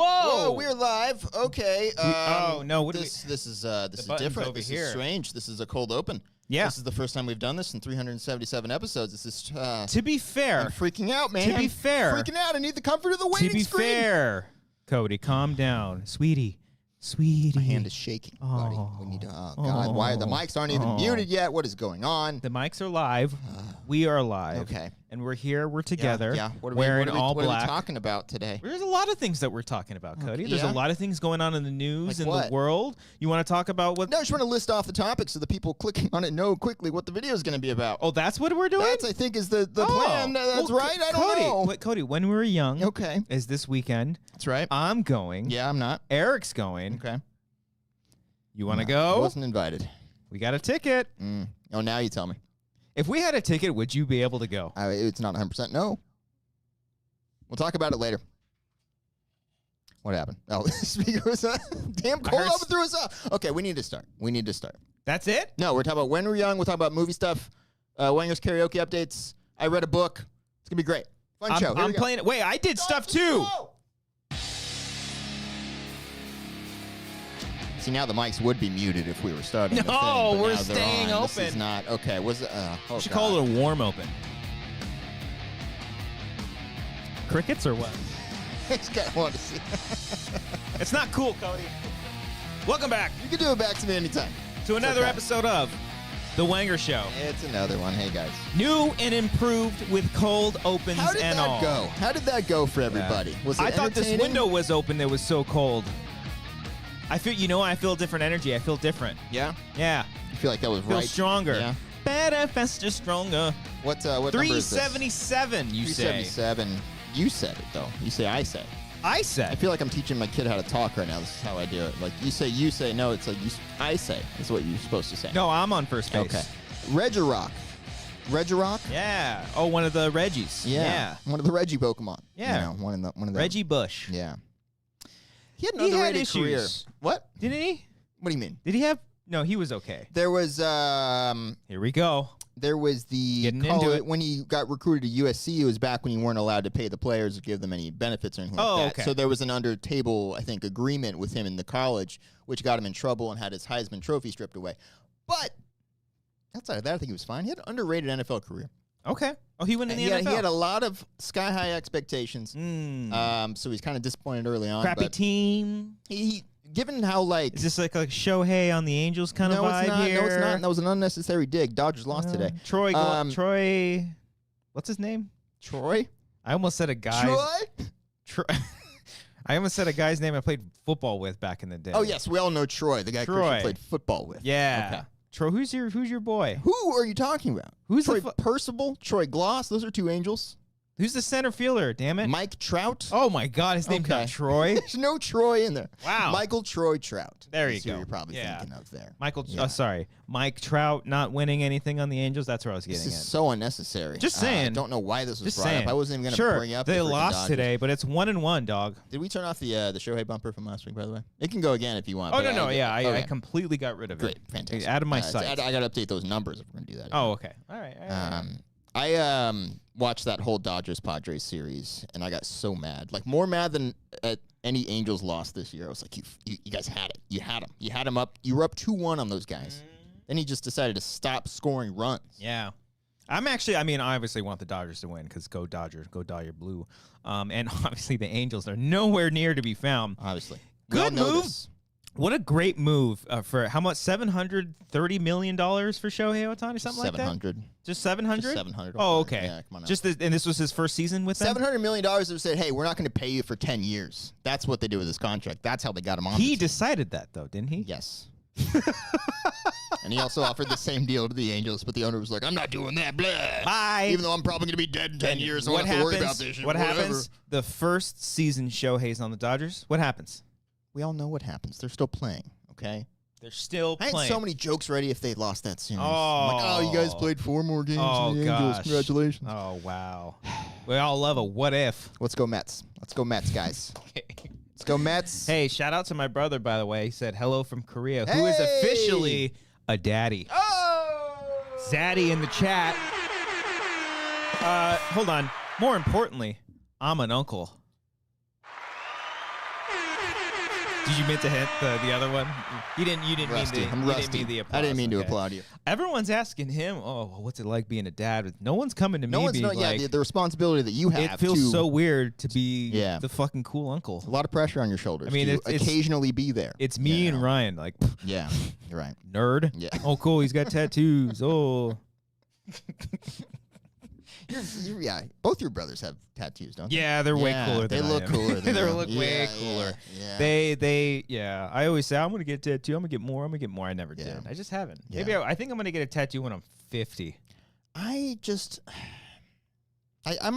Whoa! We're live. Okay. No! What this is different. over This here. is strange. This is a cold open. Yeah. This is the first time we've done this in 377 episodes. This is To be fair, I'm freaking out, man. To be fair, freaking out. I need the comfort of the waiting to be screen. fair, Cody, calm down, sweetie. My hand is shaking, buddy. We need to. Oh God! Why the mics aren't even muted yet? What is going on? The mics are live. We are live. Okay. And we're here. We're together. Yeah. Wearing all what black. are we talking about today? There's a lot of things that we're talking about, Cody. There's Yeah? a lot of things going on in the news, Like in what? the world. You want to talk about what? No, I just want to list off the topics so the people clicking on it know quickly what the video is going to be about. Oh, that's what we're doing? That's, I think, is the plan. That's Well, right. I don't Cody, know. Wait, Cody, when we were young, Okay. is this weekend. That's right. I'm going. Yeah, I'm not. Eric's going. Okay. You want to I go? wasn't invited. We got a ticket. Oh, now you tell me. If we had a ticket, would you be able to go? It's not 100% no. We'll talk about it later. What happened? Oh, speaker was damn cold open threw us off. Okay, we need to start. That's it? No, we're talking about when we're young. We'll talk about movie stuff. Wangers karaoke updates. I read a book. It's going to be great. Fun show. I'm playing it. Wait, I did stuff too. See, now the mics would be muted if we were starting. No, the thing, but we're now they're staying on. open. This is not okay. Was it? We should call it a warm open. Crickets or what? I just kind of want to see. It's not cool, Cody. Welcome back You can do it back to me anytime. to another okay. episode of The Wanger Show. It's another one. Hey guys. New and improved with cold opens How did and that all. go? How did that go for everybody? Was it I thought this entertaining? window was open. It was so cold. I feel different energy. I feel different. Yeah. Yeah. You feel like that was Feel right. stronger. Yeah. Better, faster, stronger. What number is this? 377, you say. 377. You said it though. You say I said. I I said. feel like I'm teaching my kid how to talk right now. This is how I do it. Like you say. No, it's like I say. Is what you're supposed to say. No, I'm on first base. Okay. Regirock. Regirock? Yeah. Oh, one of the Reggies. Yeah. One of the Reggie Pokemon. Yeah. You know, one of them. Reggie Bush. Yeah. He had an He had underrated issues. career. What? Didn't he? What do you mean? Did he have? No, he was okay. There was Here we go. the Getting into it. when he got recruited to USC. It was back when you weren't allowed to pay the players or give them any benefits or anything Oh, like that. okay. So there was an under table, I think, agreement with him in the college, which got him in trouble and had his Heisman Trophy stripped away. But outside of that, I think he was fine. He had an underrated NFL career. Okay. Oh, he went in the NFL. He had a lot of sky high expectations. So he's kind of disappointed early on. Crappy but team. He given how like Is this like a Shohei on the Angels kind of vibe it's not. here? No, it's not. That was an unnecessary dig. Dodgers lost today. Troy. Um, What's his name? Troy. I almost said a guy. Troy. I almost said a guy's name I played football with back in the day. Oh yes, we all know Troy, the guy Troy. Christian played football with. Yeah. Okay. Troy, who's your boy? Who are you talking about? Who's Troy the Percival? Troy Gloss? Those are two Angels. Who's the center fielder? Damn it. Mike Trout? Oh my God, his name's Okay. not Troy. There's no Troy in there. Wow. Michael Troy Trout. There you That's who go. You're probably Yeah. thinking of there. Mike Trout not winning anything on the Angels. That's where I was This getting is at. so unnecessary. Just I saying. don't know why this was Just brought saying. up. I wasn't even going to Sure, bring up. they the freaking lost Dodgers. today, but it's 1-1, dog. Did we turn off the Shohei bumper from last week? By the way, it can go again if you want. Oh but no, yeah, I okay. completely got rid of it. Great, fantastic. Out of my So sight. I got to update those numbers if we're going to do that. Oh, okay. All right. I watched that whole Dodgers Padres series, and I got so mad. Like, more mad than at any Angels loss this year. I was like, you guys had it. You had them. You had them up. You were up 2-1 on those guys. Then he just decided to stop scoring runs. Yeah. I obviously want the Dodgers to win because go Dodgers, go Dodger Blue. And obviously the Angels are nowhere near to be found. Obviously. We all Good know move. this. What a great move for how much? $730 million for Shohei Ohtani, something like that? 700. Just 700? Just 700. Oh, okay. Yeah, come on now. And this was his first season with them? $700 million. They said, hey, we're not going to pay you for 10 years. That's what they did with his contract. That's how they got him on. He the team. decided that, though, didn't he? Yes. And he also offered the same deal to the Angels, but the owner was like, I'm not doing that. Blah. Bye. Even though I'm probably going to be dead in 10 years, so I What don't have to worry happens? about this shit. What Whatever. happens? The first season Shohei's on the Dodgers. What happens? We all know what happens. They're still playing, okay? They're still I had playing. so many jokes ready if they lost that series. Oh. I'm like, oh, you guys played 4 more games Oh, than the Angels. gosh. Congratulations. Oh, wow. We all love a what if. Let's go Mets. Let's go Mets, guys. Let's go Mets. Hey, shout out to my brother, by the way. He said hello from Korea, who is officially a daddy. Oh! Zaddy in the chat. Hold on. More importantly, I'm an uncle. Did you mean to hit the other one? You didn't. You didn't Rusty. mean the. I'm You rusty. didn't mean the applause. I didn't mean to okay. applaud you. Everyone's asking him, "Oh, what's it like being a dad?" No one's coming to No me. one's being not. Yeah, like, the responsibility that you have. it feels to, so weird to be Yeah. the fucking cool uncle. a lot of pressure on your shoulders. I mean, to it's occasionally be there. It's me you and know? Ryan, like Yeah, you're right. nerd. Yeah. Oh, cool. He's got tattoos. Oh, Yeah, both your brothers have tattoos, don't they? yeah. They're way Yeah, cooler. they than look I am. cooler. Than They you. look way Yeah, cooler. Yeah. Yeah. I always say I'm gonna get a tattoo. I'm gonna get more. I'm gonna get more. I never Yeah. did. I just haven't. Yeah. Maybe I think I'm gonna get a tattoo when I'm 50. I'm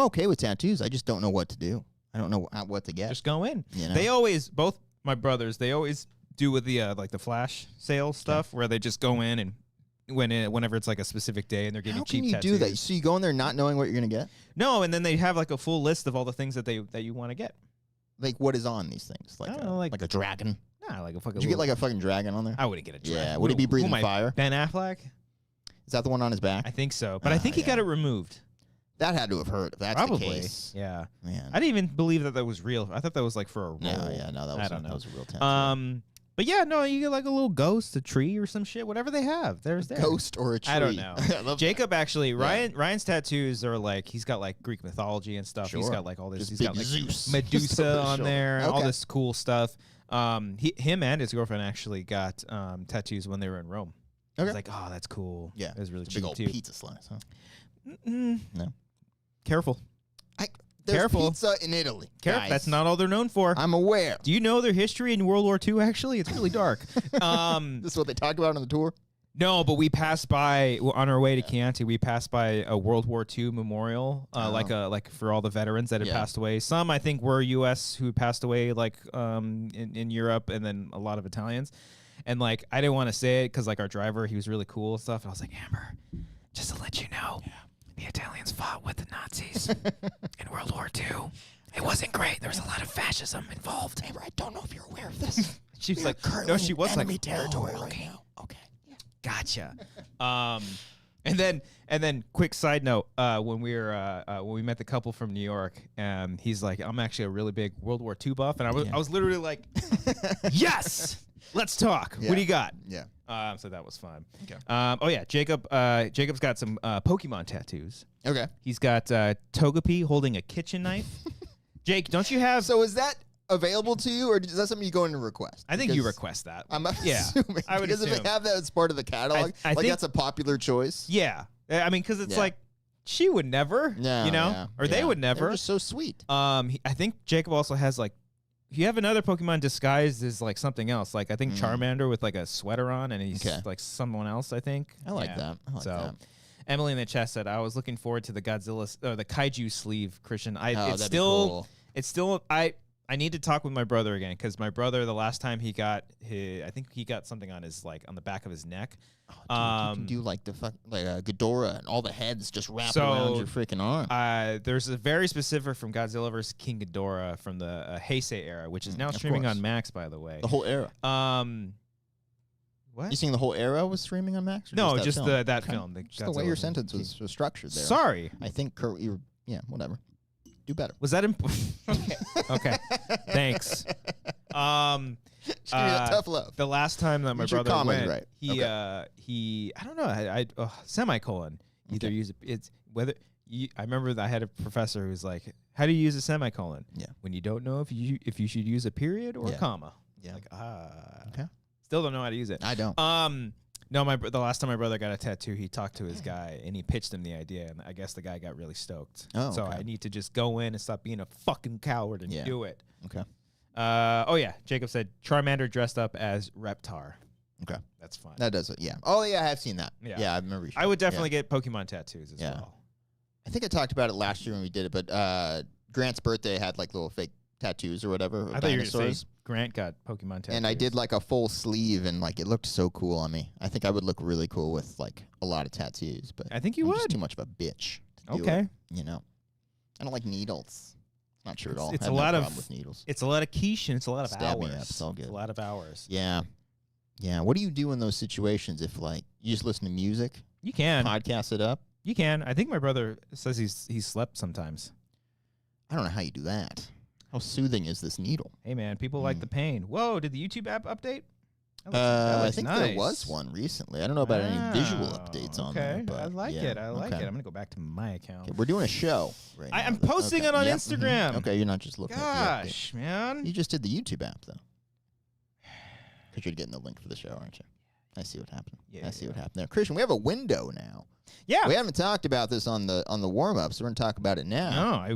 okay with tattoos. I just don't know what to do. I don't know what to get. Just go in. You know? They always, both my brothers, they always do with the like the flash sale stuff where they just go in and whenever it's like a specific day and they're giving How cheap can you tattoos. do that? So you go in there not knowing what you're gonna get? No, and then they have like a full list of all the things that you want to get. Like what is on these things? Like I don't know, like a dragon? Nah, like a fucking. Did you get like a fucking dragon on there? I wouldn't get a dragon. Yeah. Would he be breathing fire? Ben Affleck? Is that the one on his back? I think so, but I think he got yeah. it removed. That had to have hurt. If that's Probably. the case. Yeah. Man. I didn't even believe that was real. I thought that was like for a role. No, that was I don't know. That was a real tattoo. But yeah, no, you get like a little ghost, a tree, or some shit, whatever they have. There's there. Ghost or a tree? I don't know. I love Jacob actually, Ryan's tattoos are like he's got like Greek mythology and stuff. He's Sure. got like all this. Just He's big got like Zeus. Medusa on Shoulder. there, all Okay. this cool stuff. Him and his girlfriend actually got tattoos when they were in Rome. I was Okay. like, oh, that's cool. Yeah. it was really It's a cheap big old too. pizza slice, huh? No, careful. There's Careful. pizza in Italy. Careful. guys. That's not all they're known for. I'm aware. Do you know their history in World War II? Actually, it's really dark. This is what they talk about on the tour? No, but we passed by on our way to Chianti. We passed by a World War II memorial, like for all the veterans that had passed away. Some I think were U.S. who passed away, like in Europe, and then a lot of Italians. And like I didn't want to say it because like our driver, he was really cool and stuff. And I was like, Amber, just to let you know, the Italians fought with the Nazis in World War II. It wasn't great. There was a lot of fascism involved. Amber, I don't know if you're aware of this. She was like, currently no, she was enemy like, territory oh, right okay. now. Okay. Gotcha. And then quick side note, when we met the couple from New York, he's like, I'm actually a really big World War II buff, and I was literally like, yes, let's talk. Yeah. What do you got? Yeah. So that was fun. Okay. Oh yeah, Jacob's got some Pokemon tattoos. Okay. He's got Togepi holding a kitchen knife. Jake, don't you have? So is that available to you, or is that something you go in and request? I think you Because request that. I'm Yeah, assuming. I would because if assume. they have that as part of the catalog, I like think- that's a popular choice. Yeah, I mean, because it's Yeah. like she would never, No, you know, yeah, or they yeah. would never. They're just so sweet. I think Jacob also has like, you have another Pokemon disguised as like something else. Like I think Charmander with like a sweater on, and he's Okay. like someone else. I think. I like Yeah. that. I like So, that. Emily in the chat said, "I was looking forward to the Godzilla or the Kaiju sleeve, Christian. Oh, It's that'd be still, cool. it's still. I need to talk with my brother again because my brother the last time he got I think he got something on his like on the back of his neck. Oh, dude, you can do like the Ghidorah and all the heads just wrapped around your freaking arm. There's a very specific from Godzilla vs. King Ghidorah from the Heisei era, which is now streaming course. on Max, by the way. The whole era. What? You saying the whole era was streaming on Max? Or No, that just film? that Okay. film. Just the way your sentence was structured there. Sorry. I think yeah, whatever. Do better. Was that important? Okay. Thanks. Just give me that tough love. The last time that my Get your brother commas went, right. he I don't know, semicolon. Either use it's whether I remember that I had a professor who was like, "How do you use a semicolon? Yeah. When you don't know if you should use a period or a Yeah. comma." Yeah. Like Okay. Still don't know how to use it. I don't. No, the last time my brother got a tattoo, he talked to his guy and he pitched him the idea, and I guess the guy got really stoked. Oh, so okay. I need to just go in and stop being a fucking coward and Yeah. do it. Okay. Oh yeah, Jacob said Charmander dressed up as Reptar. Okay. That's fine. That does it. Yeah. Oh yeah, I have seen that. Yeah. Yeah, I remember. I would definitely get Pokemon tattoos as Yeah. well. I think I talked about it last year when we did it, but Grant's birthday had like little fake tattoos or whatever. Of I thought you were going to dinosaurs. say Grant got Pokemon tattoos. And I did like a full sleeve, and like it looked so cool on me. I think I would look really cool with like a lot of tattoos, but I think you I'm would. just too much of a bitch. To do Okay. it, you know, I don't like needles. Not sure at all. It's I a have lot no of problem with needles. It's a lot of quiche and it's a lot of Stab me hours. up, it's all good. a lot of hours. Yeah, yeah. What do you do in those situations if like you just listen to music, You can. podcast it up? You can. I think my brother says he's slept sometimes. I don't know how you do that. How soothing is this needle? Hey, man, people like the pain. Whoa, did the YouTube app update? I think there was one recently. I don't know about any visual updates on there. Okay, I like it. I like it. I'm going to go back to my account. Okay, we're doing a show right now. I'm posting it on Instagram. Okay, you're not just looking at the update. Man. You just did the YouTube app, though. Because you're getting the link for the show, aren't you? I see what happened. I see what happened there. Christian, we have a window now. Yeah. We haven't talked about this on the warm-up, so we're going to talk about it now.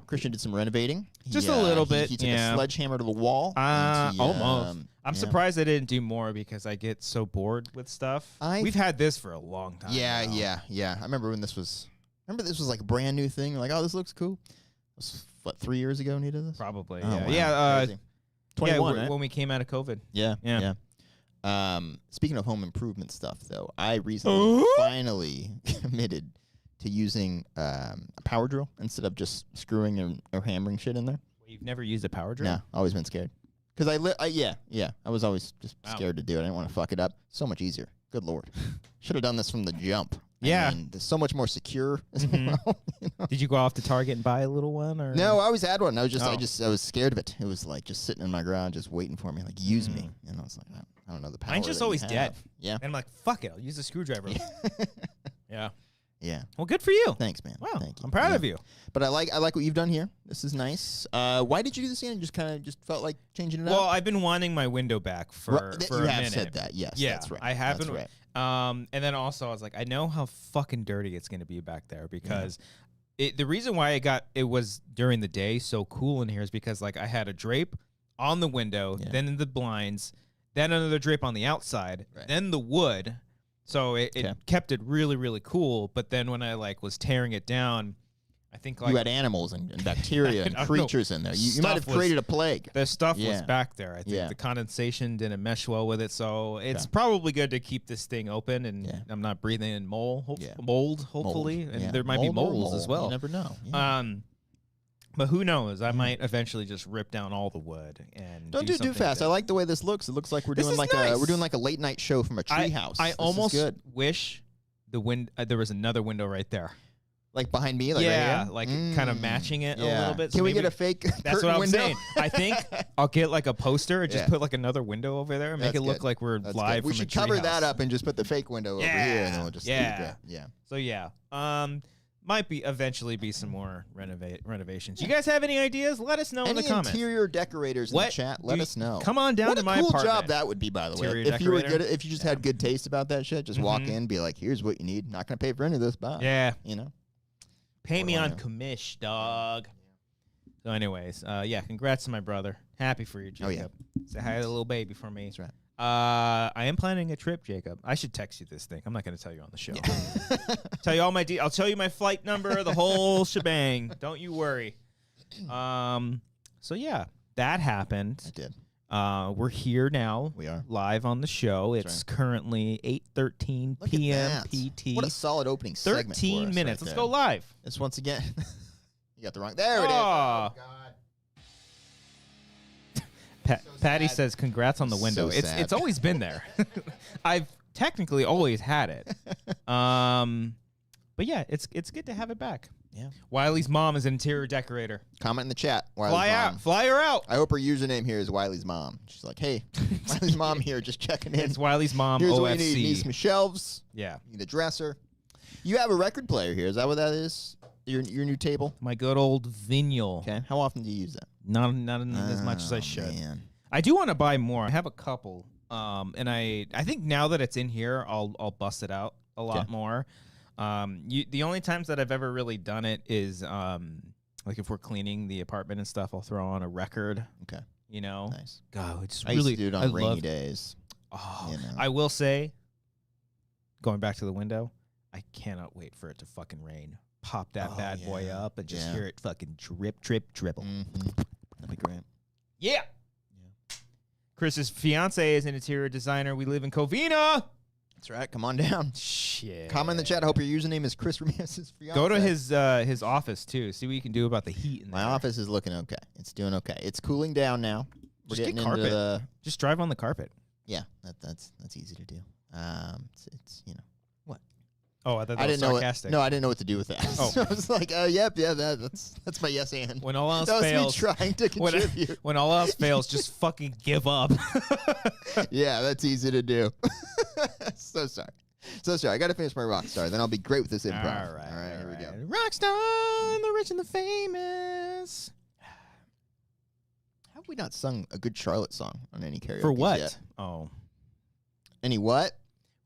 Christian did some renovating. Just a little bit. He took a sledgehammer to the wall. Almost. I'm surprised I didn't do more because I get so bored with stuff. We've had this for a long time. Yeah. I remember when this was like a brand new thing. Like, oh, this looks cool. It was, 3 years ago you did this? Probably. Oh, yeah. Wow. 21, right? When we came out of COVID. Yeah. Speaking of home improvement stuff, though, I recently finally committed to using a power drill instead of just screwing or hammering shit in there. You've never used a power drill? No, always been scared. Because I was always just scared to do it. I didn't want to fuck it up. So much easier. Good Lord. Should have done this from the jump. Yeah. I mean, it's so much more secure as well. You know? Did you go off to Target and buy a little one? Or? No, I always had one. I was scared of it. It was like just sitting in my garage, just waiting for me, like, use me. And I was like, I don't know the power. Mine's just always dead. Yeah. And I'm like, fuck it. I'll use a screwdriver. Yeah. Yeah. Well, good for you. Thanks, man. Wow. Thank you. I'm proud of you. But I like what you've done here. This is nice. Why did you do this again? Just kind of just felt like changing it up? Well, I've been wanting my window back for a minute. You have said that. Yes. Yeah, that's right. I have that's been. Right. And then also I was like, I know how fucking dirty it's going to be back there because the reason why it was during the day so cool in here is because like I had a drape on the window, then in the blinds, then another drape on the outside, then the wood. So it kept it really, really cool. But then when I like was tearing it down, I think like you had animals and bacteria and creatures in there. You might have created a plague. The stuff was back there. I think the condensation didn't mesh well with it. So it's probably good to keep this thing open and I'm not breathing in mold, hopefully. And there might be moles as well. You never know. But who knows? I might eventually just rip down all the wood and don't do it too fast. Good. I like the way this looks. It looks like we're doing like a late night show from a treehouse. I almost wish there was another window right there. Like behind me, like right here? Like kind of matching it a little bit. Can we get a fake That's what I'm window? saying. I think I'll get like a poster and just put like another window over there and make it look like we're live. We should cover that up and just put the fake window over here, and then we'll just leave it. So might eventually be some more renovations. You guys have any ideas? Let us know in the comments. Interior decorators in the chat, let us know. Come on down to my apartment. What a cool job that would be, by the way. If you just had good taste about that shit, just walk in, be like, here's what you need. Not gonna pay for any of this, bye. Yeah. You know. Pay me on commish, dog. So anyways, congrats to my brother. Happy for you, Jacob. Oh, yeah. Say hi to the little baby for me. That's right. I am planning a trip, Jacob. I should text you this thing. I'm not going to tell you on the show. Tell you all my I'll tell you my flight number, the whole shebang. Don't you worry. So yeah, that happened. It did. We're here now. We are live on the show. It's currently 8:13 p.m. PT. What a solid opening segment. 13 minutes. Let's go live. This once again. You got the wrong. There it is. Oh God. Patty says, "Congrats on the window." It's always been there. I've technically always had it. But yeah, it's good to have it back. Yeah. Wiley's mom is an interior decorator. Comment in the chat. Fly her out. I hope her username here is Wiley's mom. She's like, hey, Wiley's mom here, just checking in. It's Wiley's mom. Here's OFC. what you need. You need some shelves. Yeah. You need a dresser. You have a record player here. Is that what that is? Your new table? My good old vinyl. Okay. How often do you use that? Not as much as I should. Man. I do want to buy more. I have a couple. And I think now that it's in here, I'll bust it out a lot more. The only times that I've ever really done it is like if we're cleaning the apartment and stuff, I'll throw on a record. Okay. You know? Nice. God, it's I really used to do it on rainy days. Oh, you know. I will say, going back to the window, I cannot wait for it to fucking rain. Pop that bad boy up and just hear it fucking drip, drip, dribble. Mm-hmm. That'd be great. Yeah. Chris's fiance is an interior designer. We live in Covina. That's right. Come on down. Shit. Comment in the chat. I hope your username is Chris Ramirez's fiance. Go to his office too. See what you can do about the heat in there. My office is looking okay. It's doing okay. It's cooling down now. We're just getting get carpet. Into the just drive on the carpet. Yeah, that's easy to do. It's you know what? Oh, I thought that I was didn't know sarcastic. No, I didn't know what to do with that. Oh. So I was like, yep, yeah, that's my yes and. When all else that was fails, me trying to contribute. when all else fails, just fucking give up. Yeah, that's easy to do. So sorry. I got to finish my rock star. Then I'll be great with this improv. All right, here we go. Rockstar, the rich and the famous. How have we not sung a good Charlotte song on any karaoke For what? yet? Oh. Any what?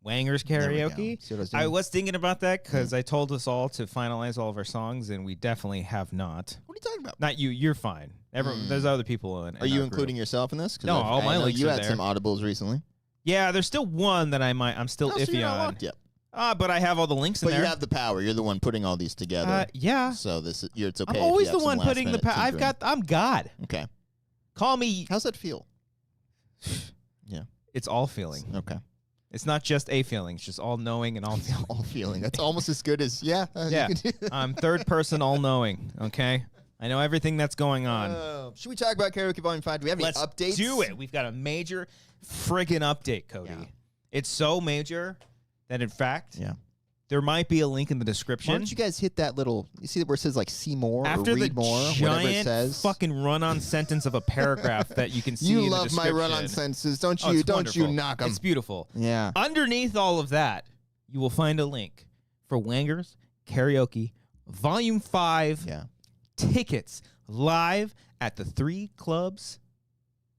Wangers There we go. karaoke. See what I was I doing? was thinking about that because I told us all to finalize all of our songs, and we definitely have not. What are you talking about? Not you. You're fine. There's other people in. Are you including yourself in this? 'Cause No, all my I know links you are had there. some audibles recently. Yeah, there's still one that I'm still So iffy you're not on. locked yet. But I have all the links in But there. you have the power. You're the one putting all these together. Yeah. So it's okay. I'm if you always have the one some putting the last-minute power. tinkering. I'm God. Okay. Call me. How's that feel? It's all feeling. Okay. It's not just a feeling. It's just all knowing and all feeling. All feeling. That's almost as good as Yeah. You can do I'm third person all knowing. Okay. I know everything that's going on. Should we talk about Karaoke Volume 5? Do we have Let's any updates? do it. We've got a major friggin' update, Cody. Yeah. It's so major that, in fact, Yeah. there might be a link in the Why description. don't you guys hit that little, you see where it says like see more After or the read more, whatever it giant says. fucking run-on sentence of a paragraph that you can see You in the love my description. run-on sentences, don't Oh, you? it's Don't you wonderful. knock them. It's beautiful. Yeah. Underneath all of that, you will find a link for Wangers Karaoke Volume 5 Yeah. tickets live at the 3 clubs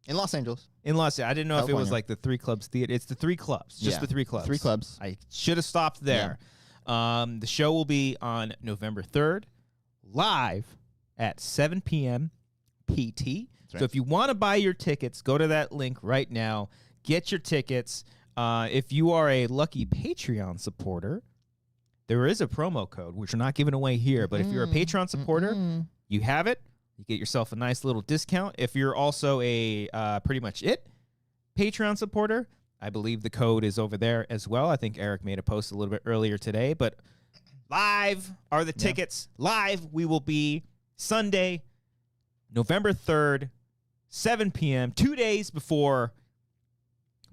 In Los Angeles. in Los Angeles. I didn't know if it was California. like the 3 clubs theater. It's the 3 clubs. Just Yeah. the 3 clubs. 3 clubs. I should have stopped there. The show will be on November 3rd, live at 7 p.m. PT. right. So if you want to buy your tickets, go to that link right now. Get your tickets. If you are a lucky Patreon supporter, there is a promo code, which we're not giving away here. But if you're a Patreon supporter, you have it. You get yourself a nice little discount. If you're also a Pretty Much It Patreon supporter, I believe the code is over there as well. I think Eric made a post a little bit earlier today. But live are the tickets. Live we will be Sunday, November 3rd, 7 p.m., 2 days before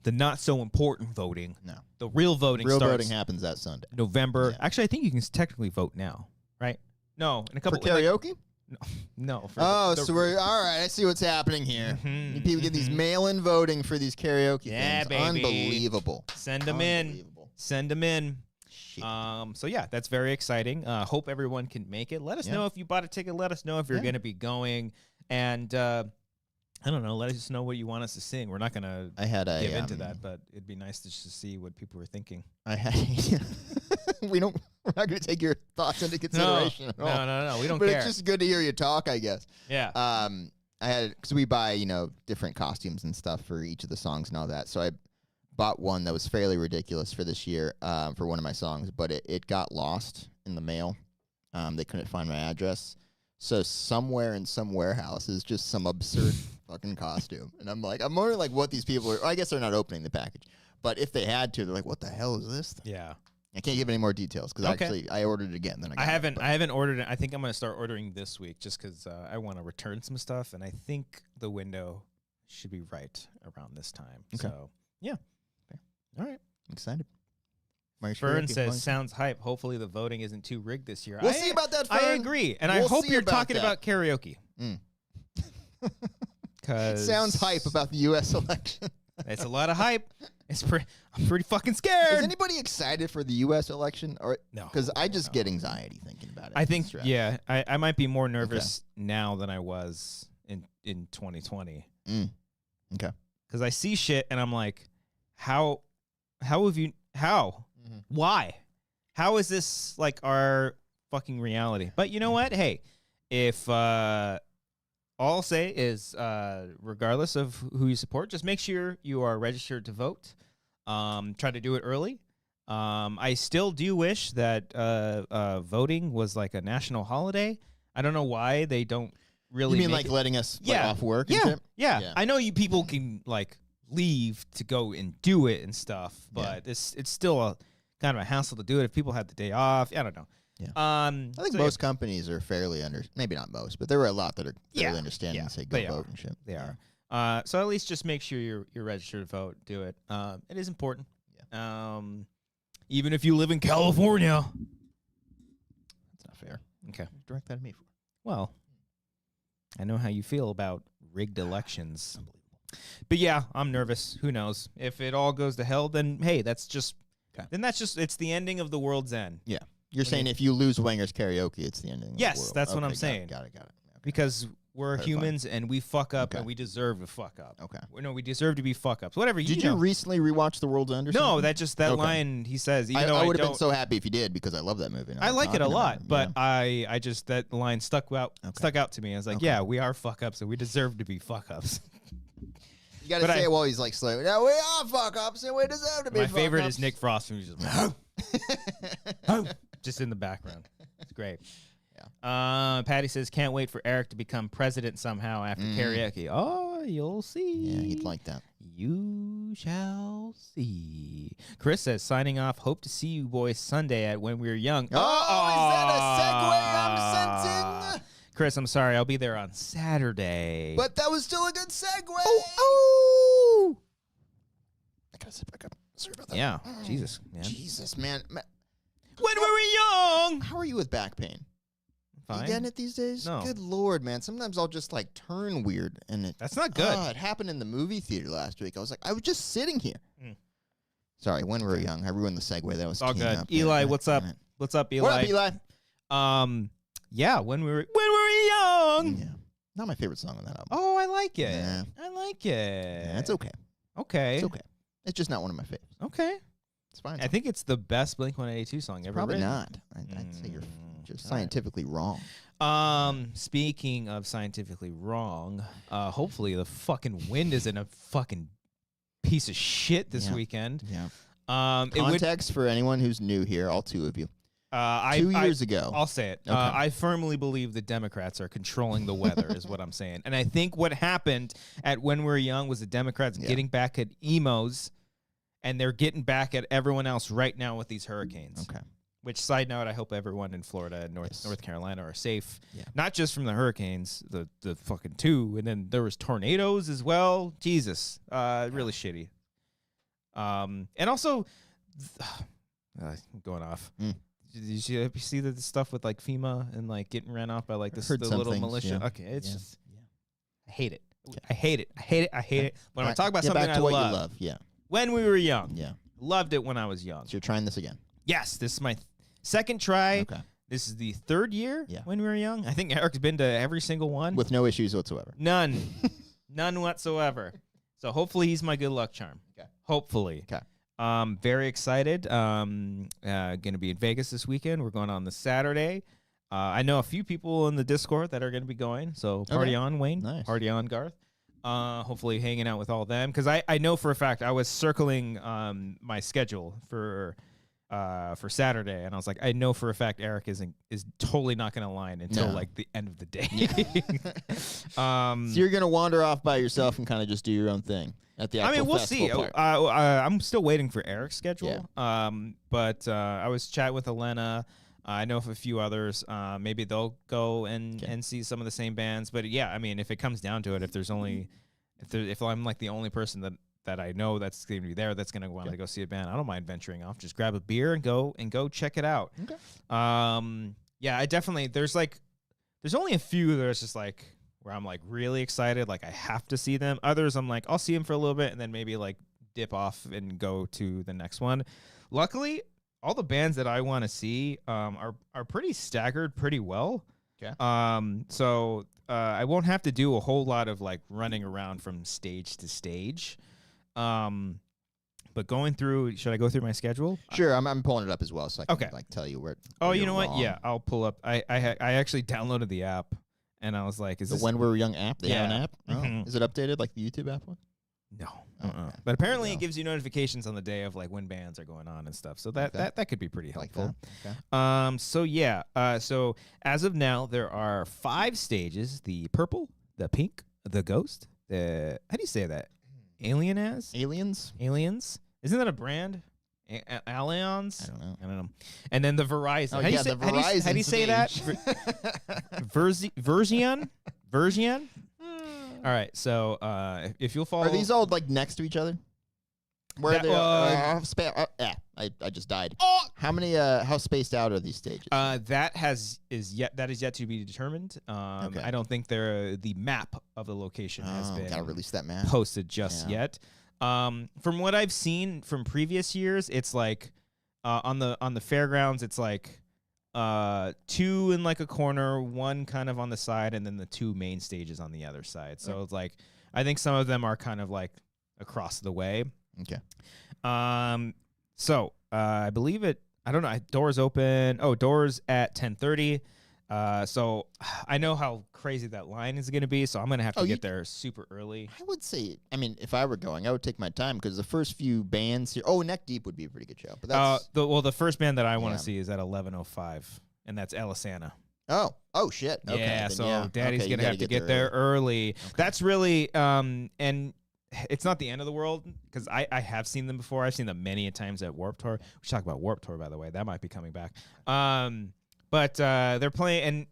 the not-so-important voting. No. The real voting Real starts voting happens that Sunday. November. Yeah. Actually, I think you can technically vote now, right? No, in a For couple. like- karaoke? no. For Oh, the- so we're all right. I see what's happening here. Mhm, People get these mail-in voting for these karaoke Yeah, things. baby. Unbelievable. Send them in. Unbelievable. Send them in. Shit. So yeah, that's very exciting. Hope everyone can make it. Let us Yeah. know if you bought a ticket. Let us know if you're Yeah. going to be going. And I don't know. Let us know what you want us to sing. We're not going to I had a give into that, but it'd be nice to just see what people were thinking. I had. We're not going to take your thoughts into consideration at all. No. We don't But care. it's just good to hear you talk, I guess. Yeah. I had because we buy different costumes and stuff for each of the songs and all that. So I bought one that was fairly ridiculous for this year for one of my songs, but it got lost in the mail. They couldn't find my address. So somewhere in some warehouse is just some absurd fucking costume. And I'm wondering like what these people are. I guess they're not opening the package. But if they had to, they're like, what the hell is this thing? Yeah. I can't give any more details because Okay. actually I ordered it again. Then I haven't ordered it. I think I'm going to start ordering this week just because I want to return some stuff. And I think the window should be right around this time. Okay. So, yeah. Fair. All right. I'm excited. Fern says, sounds hype. Hopefully the voting isn't too rigged this year. We'll see about that, Fern. I agree. And I We'll hope see you're about talking that. about karaoke. Cause Sounds hype about the U.S. election. it's a lot of hype. I'm pretty fucking scared. Is anybody excited for the U.S. election? Or No. because I just get anxiety thinking about it. I think, Stress. yeah, I might be more nervous now than I was in 2020. Okay. Because I see shit and I'm like, how why? How is this like our fucking reality? But you know what? Hey, if all I'll say is, regardless of who you support, just make sure you are registered to vote. Try to do it early. I still do wish that voting was like a national holiday. I don't know why they don't really. You mean make like it. letting us Yeah. off work? Yeah, And shit? yeah, Yeah. I know you people can like leave to go and do it and stuff, but it's still a kind of a hassle to do it if people have the day off. I don't know. Yeah. I I think most companies are fairly maybe not most, but there were a lot that are fairly Yeah. understanding Yeah. and say go They vote are. and shit. They Yeah. are. So at least just make sure you're registered to vote. Do it. It is important. Yeah. Even if you live in California. That's not fair. Okay. Direct that at me for. Well, I know how you feel about rigged elections. Unbelievable. But yeah, I'm nervous. Who knows? If it all goes to hell, then hey, it's the ending of the world's end. Yeah. You're saying if you lose Wangers Karaoke, it's the ending of the world. Yes, that's what I'm saying. Got it. Okay. Because we're humans and we fuck up and we deserve to fuck up. Okay. No, we deserve to be fuck ups. Whatever. Did you recently rewatch The World's End? No, that line he says. Even though I would have been so happy if you did because I love that movie. I like it a lot, but I just that line stuck out to me. I was like, yeah, we are fuck ups and we deserve to be fuck ups. You got to say it while he's like slow. No, we are fuck ups and we deserve to be. My favorite is Nick Frost, who's just in the background. It's great. Yeah. Patty says, can't wait for Eric to become president somehow after karaoke. Oh, you'll see. Yeah, he'd like that. You shall see. Chris says, signing off. Hope to see you boys Sunday at When We Were Young. Is that a segue I'm sensing? Chris, I'm sorry. I'll be there on Saturday. But that was still a good segue. Oh. I gotta sit back up. Sorry about that. Yeah. Jesus, man. Jesus, man. When we were young. How are you with back pain? Fine. You getting it these days? No. Good Lord, man. Sometimes I'll just like turn weird, and that's not good. It happened in the movie theater last week. I was like, I was just sitting here. Sorry, When We Were Young. I ruined the segue. That was all good. Up Eli, there. what's up? What's up, Eli? What up, Eli? Yeah, when we were young. Yeah. Not my favorite song on that album. Oh, I like it. Yeah. I like it. Yeah, it's okay. Okay. It's okay. It's just not one of my favorites. Okay. It's fine. I think it's the best Blink-182 song ever Probably written. not. I'd say you're just scientifically wrong. Speaking of scientifically wrong, hopefully the fucking wind isn't a fucking piece of shit this weekend. Yeah. Context for anyone who's new here, all two of you. 2 years ago. I'll say it. Okay. I firmly believe the Democrats are controlling the weather, is what I'm saying. And I think what happened at When We Were Young was the Democrats getting back at emos, and they're getting back at everyone else right now with these hurricanes. Okay. Which, side note, I hope everyone in Florida and North Carolina are safe. Yeah. Not just from the hurricanes, the fucking two, and then there was tornadoes as well. Jesus. Really shitty. And also, I'm going off. Did you see the stuff with like FEMA and like getting ran off by like the little militia? Yeah. Okay, it's just I hate it. Okay. I hate it. But I'm gonna talk about something I love. Yeah. When we were young. Yeah. Loved it when I was young. So you're trying this again? Yes, this is my second try. Okay. This is the third year when we were young. I think Eric's been to every single one. With no issues whatsoever. None. None whatsoever. So hopefully he's my good luck charm. Okay. Hopefully. Okay. Very excited. Going to be in Vegas this weekend. We're going on the Saturday. I know a few people in the Discord that are going to be going. So party on, Wayne. Nice. Party on, Garth. Hopefully hanging out with all them. Because I know for a fact I was circling my schedule for Saturday, and I was like, I know for a fact Eric is totally not going to align until like the end of the day. So you're going to wander off by yourself and kind of just do your own thing at the actual we'll see. I'm still waiting for Eric's schedule. Yeah. But I was chatting with Elena. I know of a few others. Maybe they'll go and see some of the same bands. But yeah, I mean, if it comes down to it, if I'm like the only person that I know that's going to be there, that's going to want to go see a band, I don't mind venturing off. Just grab a beer and go check it out. Okay. Yeah, I definitely there's only a few that it's just like where I'm like really excited, like I have to see them. Others I'm like I'll see them for a little bit and then maybe like dip off and go to the next one. Luckily, all the bands that I want to see are pretty staggered pretty well. Okay. So I won't have to do a whole lot of like running around from stage to stage. But going through, should I go through my schedule? Sure, I'm pulling it up as well, so I can like tell you where. Oh, you know what? Yeah, I'll pull up. I actually downloaded the app, and I was like, "Is this When We Were Young app? They have an app? Mm-hmm. Oh. Is it updated like the YouTube app one? No. But apparently it gives you notifications on the day of like when bands are going on and stuff. So that could be pretty helpful. Okay. So yeah. So as of now, there are 5 stages: the purple, the pink, the ghost, the how do you say that? Aliens. Isn't that a brand? Allianz? I don't know. And then the Verizon. Oh, the Verizon. How do you say that? Version? All right. So if you'll follow. Are these all like next to each other? Where are they? I I just died. Oh! How spaced out are these stages? That is yet to be determined. I don't think the map of the location has been gotta release that map. posted just yet. From what I've seen from previous years, it's like on the fairgrounds, it's like 2 in like a corner, 1 kind of on the side, and then the 2 main stages on the other side. So it's like I think some of them are kind of like across the way. Okay. So I believe it. I don't know. Doors open. Oh, doors at 10:30. So I know how crazy that line is going to be. So I'm going to have to get there super early. I would say, I mean, if I were going, I would take my time because the first few bands here. Oh, Neck Deep would be a pretty good show. But that's the first band that I want to see is at 11:05, and that's Elisana. Oh shit. Okay, yeah. So Daddy's going to have to get there early. Okay. That's really and. It's not the end of the world because I have seen them before. I've seen them many a times at Warped Tour. We should talk about Warped Tour, by the way. That might be coming back. But they're playing, and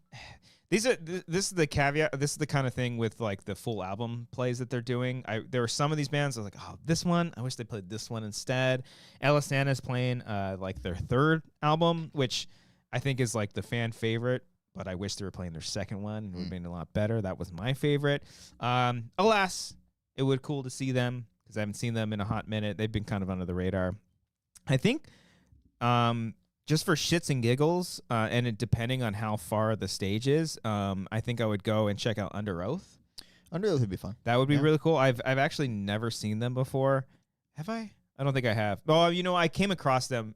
this is the caveat. This is the kind of thing with like the full album plays that they're doing. There were some of these bands I was like, oh, this one. I wish they played this one instead. Elisana's playing like their 3rd album, which I think is like the fan favorite. But I wish they were playing their 2nd one. It would have been a lot better. That was my favorite. Alas. It would be cool to see them because I haven't seen them in a hot minute. They've been kind of under the radar. I think just for shits and giggles, and depending on how far the stage is, I think I would go and check out Under Oath. Under Oath would be fun. That would be really cool. I've actually never seen them before. Have I? I don't think I have. Oh, I came across them.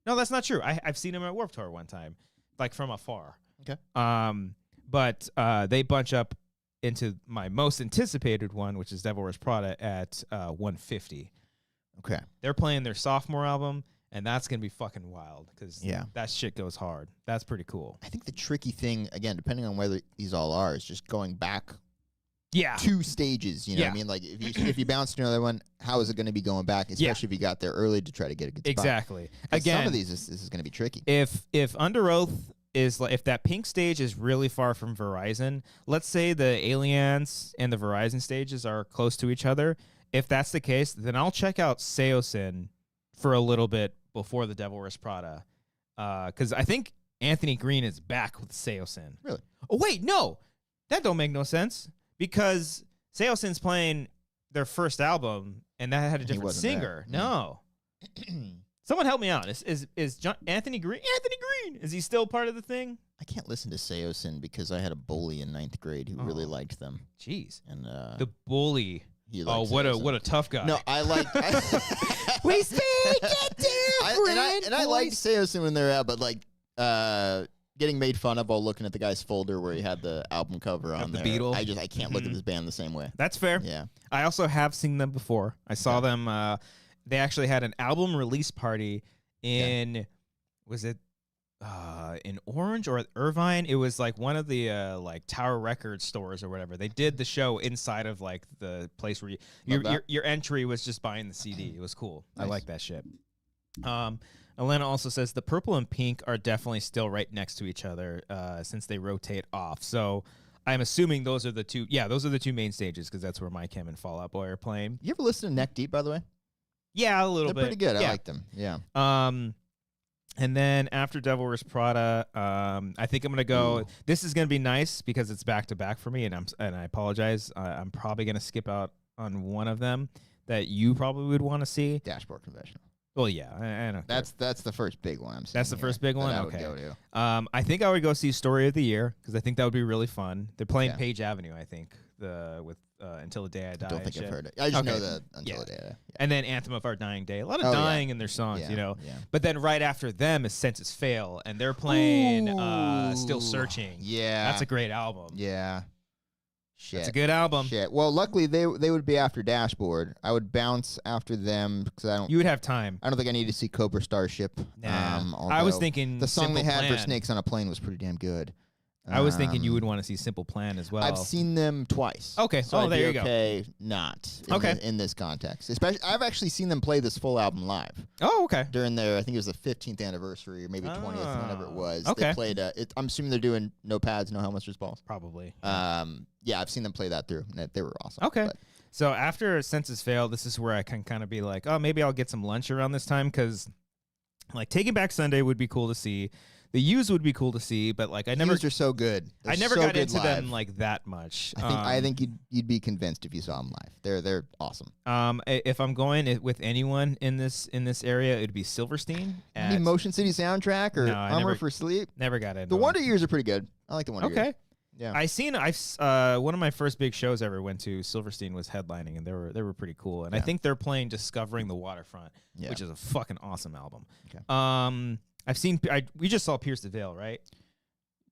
No, that's not true. I've seen them at Warped Tour one time, like from afar. Okay. But they bunch up into my most anticipated one, which is Devil Wears Prada at 150. Okay. They're playing their sophomore album, and that's going to be fucking wild because that shit goes hard. That's pretty cool. I think the tricky thing, again, depending on whether these all are, is just going back 2 stages. You know what I mean? Like, if you bounce to another one, how is it going to be going back, especially if you got there early to try to get a good spot? Exactly. Again, some of these, this is going to be tricky. If Under Oath is like, if that pink stage is really far from Verizon, let's say the Aliens and the Verizon stages are close to each other. If that's the case, then I'll check out Seosin for a little bit before the Devil Wears Prada. Because I think Anthony Green is back with Seosin. Really? Oh, wait, no. That don't make no sense. Because Seosin's playing their first album, and that had a different singer. No. Someone help me out. Is Anthony Green? Anthony Green, is he still part of the thing? I can't listen to Seosin because I had a bully in 9th grade who really liked them. Jeez. And the bully. What a tough guy. No, I like. We speak it different. I liked Seosin when they were out, but like getting made fun of while looking at the guy's folder where he had the album cover on the there. Beatles. I can't look at this band the same way. That's fair. Yeah. I also have seen them before. I saw them. They actually had an album release party in, was it in Orange or Irvine? It was like one of the like Tower Records stores or whatever. They did the show inside of like the place where your entry was just buying the CD. It was cool. Nice. I like that shit. Elena also says the purple and pink are definitely still right next to each other since they rotate off. So I'm assuming those are the 2. Yeah, those are the 2 main stages because that's where My Chem and Fall Out Boy are playing. You ever listen to Neck Deep, by the way? Yeah, a little bit. They're pretty good. I like them. Yeah. And then after Devil Wears Prada, I think I'm gonna go. Ooh. This is gonna be nice because it's back to back for me, and I apologize. I'm probably gonna skip out on one of them that you probably would want to see. Dashboard Confessional. Well, yeah, I know. That's the first big one. That's the first big one. Okay. I would go to. I think I would go see Story of the Year because I think that would be really fun. They're playing Page Avenue, I think, with Until the Day I Die. I don't think I've heard it. I just know that Until the Day I Die. Yeah. And then Anthem of Our Dying Day. A lot of dying in their songs, you know. Yeah. But then right after them is Census Fail, and they're playing Still Searching. Yeah. That's a great album. Yeah. Shit. It's a good album. Shit. Well, luckily they would be after Dashboard. I would bounce after them because I don't. You would have time. I don't think I need to see Cobra Starship. Nah. I was thinking the song Simple they had Plan. for Snakes on a Plane was pretty damn good. I was thinking you would want to see Simple Plan as well. I've seen them twice. Okay. So there you go. Okay, not in this context. Especially, I've actually seen them play this full album live. Oh, okay. During their, I think it was the 15th anniversary or maybe 20th, whenever it was. Okay. They played. I'm assuming they're doing No Pads, No Helmets, Just Balls. Probably. Yeah, I've seen them play that through. And they were awesome. Okay. But. So after Census Fail, this is where I can kind of be like, oh, maybe I'll get some lunch around this time because Like Taking Back Sunday would be cool to see. The Used would be cool to see, but like Used are so good. They're I never so got good into live. them like that much. I think you'd be convinced if you saw them live. They're awesome. If I'm going with anyone in this area, it'd be Silverstein. Any Motion City soundtrack or Armor for Sleep? Never got into the Wonder Years are pretty good. I like the Wonder Years. Okay. Yeah. I've one of my first big shows I ever went to, Silverstein was headlining, and they were pretty cool. And I think they're playing Discovering the Waterfront, which is a fucking awesome album. Okay. We just saw Pierce the Veil, right?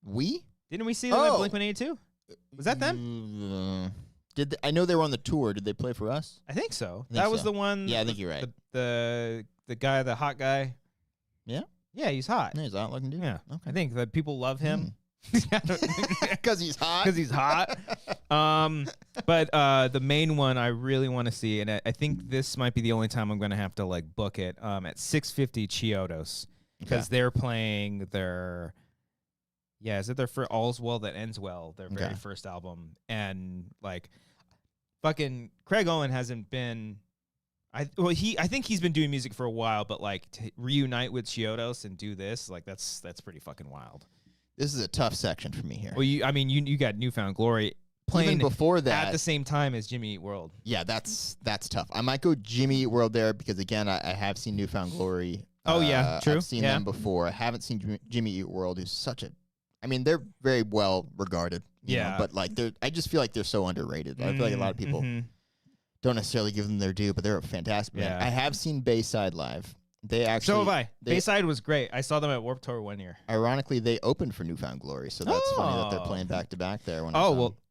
Didn't we see them at Blink-182? Was that them? I know they were on the tour. Did they play for us? I think so. That was the one. Yeah, I think you're right. The guy, the hot guy. Yeah? Yeah, he's hot. Yeah, he's hot looking dude. Yeah. Okay. I think that people love him. Because he's hot. Because he's hot. But the main one I really want to see, and I think this might be the only time I'm going to have to like book it, at 650 Chiodos, because they're playing their, is it their first All's Well That Ends Well, their very first album, and like fucking Craig Owen hasn't been. I think he's been doing music for a while, but like to reunite with Chiodos and do this, like that's pretty fucking wild. This is a tough section for me here. Well, you got Newfound Glory playing even before that at the same time as Jimmy Eat World. Yeah, that's tough. I might go Jimmy Eat World there because again, I have seen Newfound Glory. Oh yeah, true. I've seen them before. I haven't seen Jimmy Eat World, who's such a. I mean, they're very well regarded. You know, but like I just feel like they're so underrated. I feel like a lot of people don't necessarily give them their due, but they're a fantastic band. I have seen Bayside live. They actually. So have I. Bayside was great. I saw them at Warped Tour one year. Ironically, they opened for Newfound Glory, so that's funny that they're playing back to back there.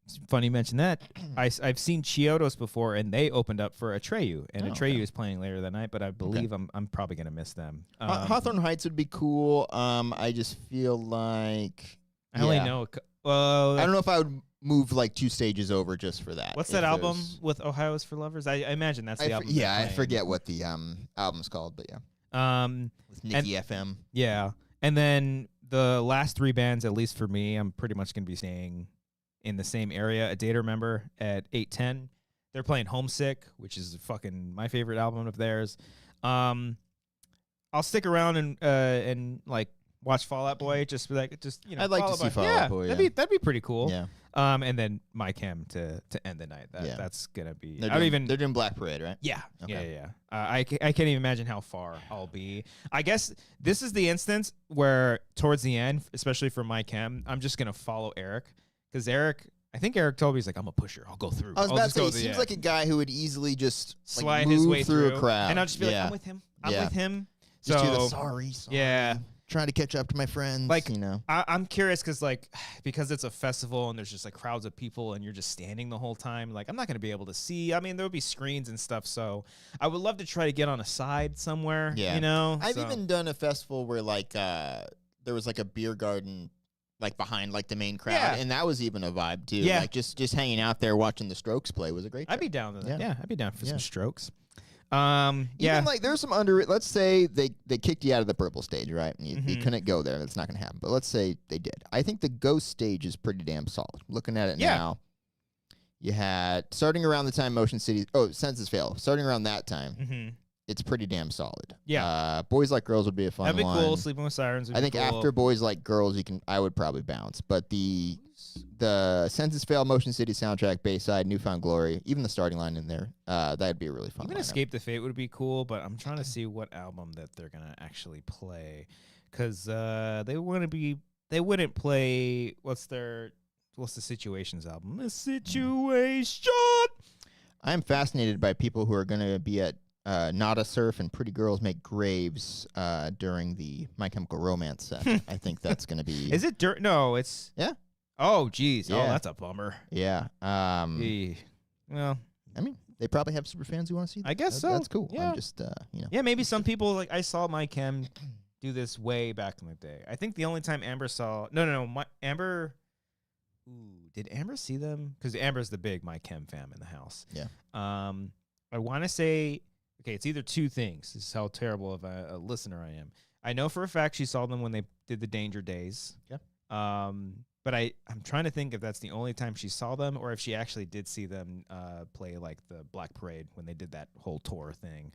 It's funny you mention that. I've seen Chiodos before, and they opened up for Atreyu, and Atreyu is playing later that night. But I believe I'm probably gonna miss them. Hawthorne Heights would be cool. I just feel like I only know. Well, I don't know if I would move like 2 stages over just for that. What's that album with Ohio's for Lovers? I imagine that's the album. Yeah, I forget what the album's called, but yeah. With Nicky FM. Yeah. And then the last 3 bands, at least for me, I'm pretty much going to be staying in the same area. A Day to Remember at 810. They're playing Homesick, which is fucking my favorite album of theirs. I'll stick around and like watch Fall Out Boy. Just I'd like to see Fall Out Boy. That'd be pretty cool. Yeah. And then My Chem to end the night. That's gonna be. They're doing Black Parade, right? Yeah. Okay. Yeah. I can't even imagine how far I'll be. I guess this is the instance where towards the end, especially for My Chem, I'm just gonna follow Eric, because I think Eric told me, he's like, I'm a pusher. I'll go through. I was about to say, he seems like a guy who would easily just slide his way through a crowd, and I'll just be like, I'm with him. I'm with him. Just do the sorry. Yeah. Trying to catch up to my friends, like, you know. I'm curious because it's a festival and there's just like crowds of people and you're just standing the whole time. Like, I'm not going to be able to see. I mean, there would be screens and stuff, so I would love to try to get on a side somewhere. Yeah, you know. I've even done a festival where like there was like a beer garden like behind like the main crowd, and that was even a vibe too. Yeah, like just hanging out there watching the Strokes play was a great trip. I'd be down with that. Yeah, I'd be down for some Strokes. Even like there's some let's say they kicked you out of the Purple stage, right? And you couldn't go there. That's not going to happen. But let's say they did. I think the Ghost stage is pretty damn solid. Looking at it now, you had starting around the time Motion City. Oh, Senses Fail. Starting around that time, it's pretty damn solid. Yeah. Boys Like Girls would be a fun one. That'd be cool. Sleeping with Sirens would I think be cool. after Boys Like Girls, I would probably bounce. But the Senses Fail, Motion City soundtrack, Bayside, Newfound Glory, even the starting line in there, that'd be a really fun. Even Escape the Fate would be cool, but I'm trying to see what album that they're gonna actually play, because they wouldn't play what's the Situations album? The Situation. I'm fascinated by people who are gonna be at Nada Surf and Pretty Girls Make Graves during the My Chemical Romance set. I think that's gonna be. Is it dirt? No, it's Oh, geez. Yeah. Oh, that's a bummer. Yeah. Well, I mean, they probably have super fans who want to see that. I guess so. That's cool. Yeah. I'm just, Yeah, maybe some people, like, I saw My Chem do this way back in the day. I think the only time Amber saw... No. Amber... Ooh, did Amber see them? Because Amber's the big My Chem fam in the house. Yeah. I want to say... Okay, it's either 2 things. This is how terrible of a listener I am. I know for a fact she saw them when they did the Danger Days. Yeah. But I'm trying to think if that's the only time she saw them, or if she actually did see them play like the Black Parade when they did that whole tour thing.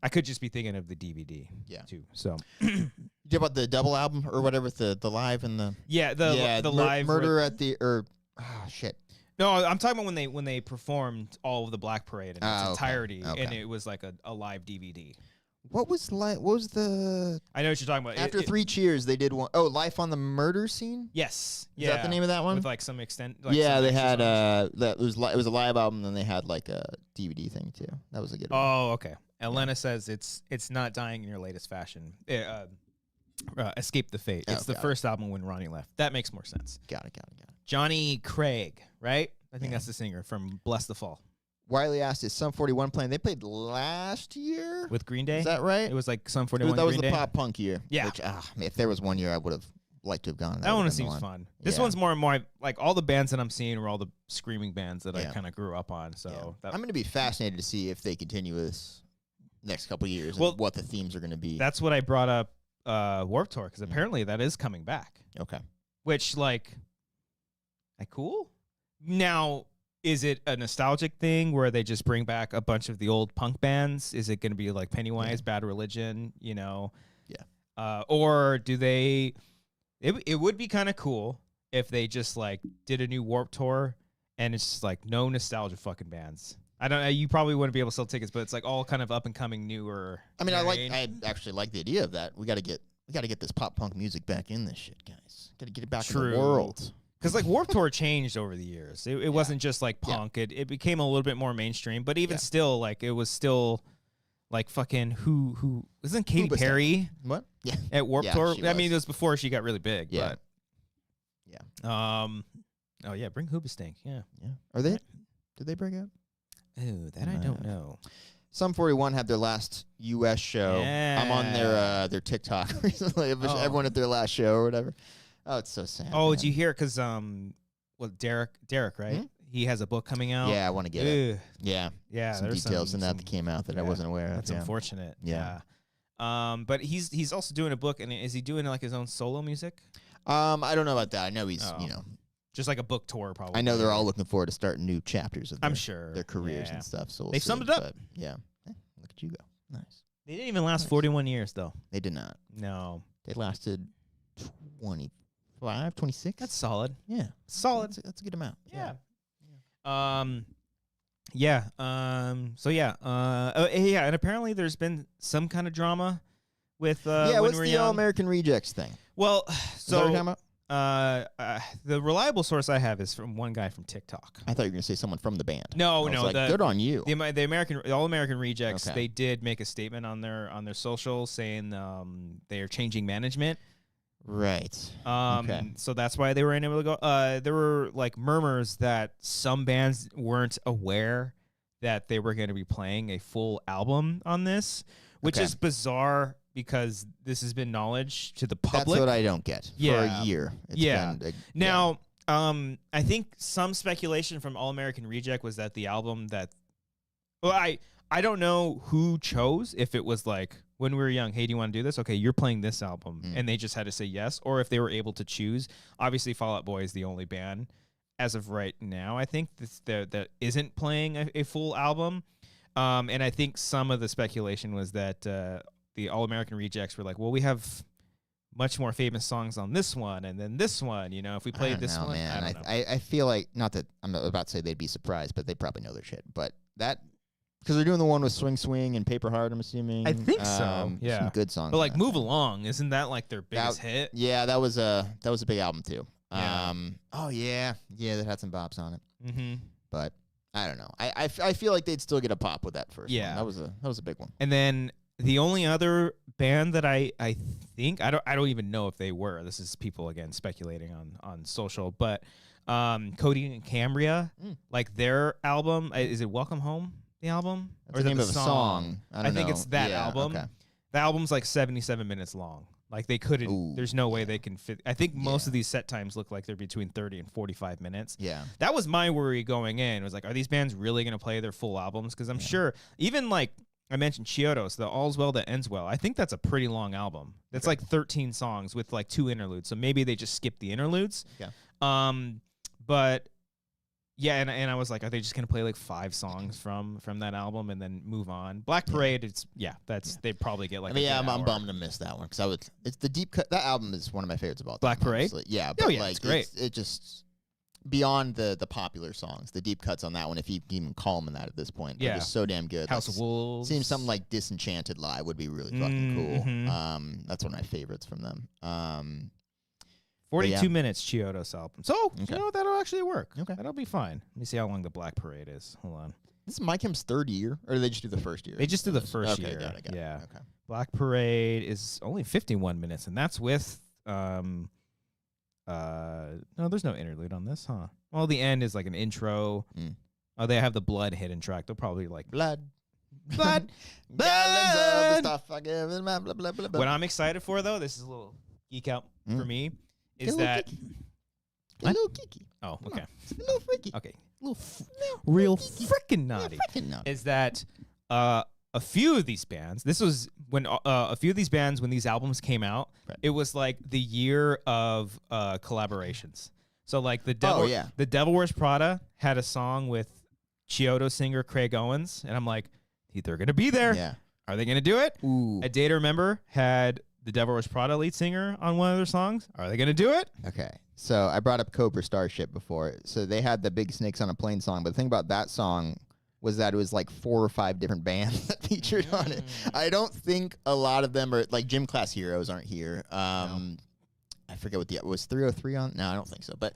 I could just be thinking of the DVD. Yeah. Too. So. You did about the double album or whatever, the live and the the live Murder at the shit. No, I'm talking about when they performed all of the Black Parade in its entirety, okay. and it was like a live DVD. What was the? I know what you're talking about. After 3 Cheers, they did one. Oh, Life on the Murder Scene. Yes, Is that the name of that one? With like some extent. Yeah, they had it was a live album, and then they had like a DVD thing too. That was a good one. Oh, okay. Elena says it's not dying in your latest fashion. Escape the Fate. It's the first album when Ronnie left. That makes more sense. Got it. Johnny Craig, right? I think that's the singer from Bless the Fall. Wiley asked, is Sum 41 playing? They played last year? With Green Day? Is that right? It was like Sum 41 That was Green the Day. pop punk year. Yeah. Which, if there was one year I would have liked to have gone. That one seems fun. This one's more and more, like all the bands that I'm seeing were all the screaming bands that I kind of grew up on. So I'm going to be fascinated to see if they continue this next couple of years and what the themes are going to be. That's what I brought up Warped Tour, because apparently that is coming back. Okay. Which, cool? Now, is it a nostalgic thing where they just bring back a bunch of the old punk bands? Is it going to be like Pennywise, Bad Religion, Yeah. Or do they... It would be kind of cool if they just, did a new Warped Tour and it's just, no nostalgia fucking bands. I don't know. You probably wouldn't be able to sell tickets, but it's, all kind of up-and-coming, newer... I mean, I actually like the idea of that. We got to get this pop punk music back in this shit, guys. Got to get it back in the world. Because Warped Tour changed over the years. It wasn't just punk. Yeah. It became a little bit more mainstream. But even still, it was still fucking who isn't Katy Perry? What? Yeah. At Warped Tour. I mean, it was before she got really big. Yeah. But, oh yeah, bring Hoobastank. Yeah. Yeah. Are they? Did they break out? Oh, that I don't know. Sum 41 had their last U.S. show. Yeah. I'm on their TikTok recently. Everyone at their last show or whatever. Oh, it's so sad. Oh, did you hear? Because Derek, right? Mm-hmm. He has a book coming out. Yeah, I want to get it. Yeah, some details in that came out that I wasn't aware of. That's unfortunate. Yeah. But he's also doing a book, and is he doing his own solo music? I don't know about that. I know he's just like a book tour, probably. I know they're all looking forward to starting new chapters of their careers and stuff. So they've summed it up. Yeah, look at you go. Nice. They didn't even last 41 years though. They did not. No, they lasted 25, 26. That's solid. Yeah, solid. That's a good amount. Yeah. So and apparently there's been some kind of drama with what's the All-American Rejects thing? Well, so what are you talking about? The reliable source I have is from one guy from TikTok. I thought you were gonna say someone from the band. No, good on you. The All-American Rejects, they did make a statement on their social saying they are changing management. Right. So that's why they were unable to go. There were murmurs that some bands weren't aware that they were going to be playing a full album on this, which is bizarre because this has been knowledge to the public. That's what I don't get. For a year. Now, I think some speculation from All American Reject was that the album I don't know who chose, if it was when we were young, hey, do you want to do this? Okay, you're playing this album. And they just had to say yes. Or if they were able to choose. Obviously, Fall Out Boy is the only band, as of right now, I think, that isn't playing a full album. And I think some of the speculation was that the All-American Rejects were well, we have much more famous songs on this one, and then this one, if we played this one. Man. I don't know. I feel like, not that I'm about to say they'd be surprised, but they probably know their shit. But that... Because they're doing the one with Swing Swing and Paper Heart, I'm assuming. I think so. Yeah, some good songs. But Move Along, isn't that their biggest hit? Yeah, that was a big album too. Yeah. That had some bops on it. Mm-hmm. But I don't know. I feel like they'd still get a pop with that first. Yeah, one. That was a big one. And then the only other band that I think I don't even know if they were. This is people again speculating on social, but Cody and Cambria, their album is it Welcome Home? The album? That's the name of a song. I think it's that album. Okay. The album's 77 minutes long. They couldn't. Ooh, there's no way they can fit. I think most of these set times look like they're between 30 and 45 minutes. Yeah. That was my worry going in. Was are these bands really going to play their full albums? Because I'm sure, even I mentioned Chiodos, the All's Well That Ends Well. I think that's a pretty long album. That's 13 songs with 2 interludes. So maybe they just skipped the interludes. Yeah. But Yeah, and I was like, are they just gonna play like 5 songs from that album and then move on? Black Parade, they'd probably get like. I mean, I'm bummed to miss that one because it's the deep cut. That album is one of my favorites of all time. Black Parade, honestly. Yeah, but it's great. It just beyond the popular songs, the deep cuts on that one, if you can even call them that at this point, it was so damn good. House of Wolves. Seems something like Disenchanted Live would be really fucking cool. That's one of my favorites from them. 42 minutes, Chiodos album. So, that'll actually work. Okay. That'll be fine. Let me see how long the Black Parade is. Hold on. This is Mike Hem's 3rd year, or do they just do the first year? They just do the first year. Got it. Yeah. Okay. Black Parade is only 51 minutes, and that's with, no, there's no interlude on this, huh? Well, the end is like an intro. Oh, they have the Blood hidden track. They'll probably like... Blood. Blood. Blood. Stuff I give, blah, blah, blah, blah. What I'm excited for, though, this is a little geek out for me, is that a little geeky. Oh, okay. A little freaky. Okay. Real freaking naughty. Is that a few of these bands? This was when a few of these bands, when these albums came out, it was like the year of collaborations. So like the Devil Wears Prada had a song with Chiodo singer Craig Owens, and I'm like, they're gonna be there. Yeah. Are they gonna do it? Ooh. A Day to Remember had the Devil Wears Prada lead singer on one of their songs. Are they gonna do it? Okay. So I brought up Cobra Starship before. So they had the Big Snakes on a Plane song, but the thing about that song was that it was like 4 or 5 different bands that featured on it. I don't think a lot of them are like Gym Class Heroes aren't here. No. I forget what was 303 on. No, I don't think so. But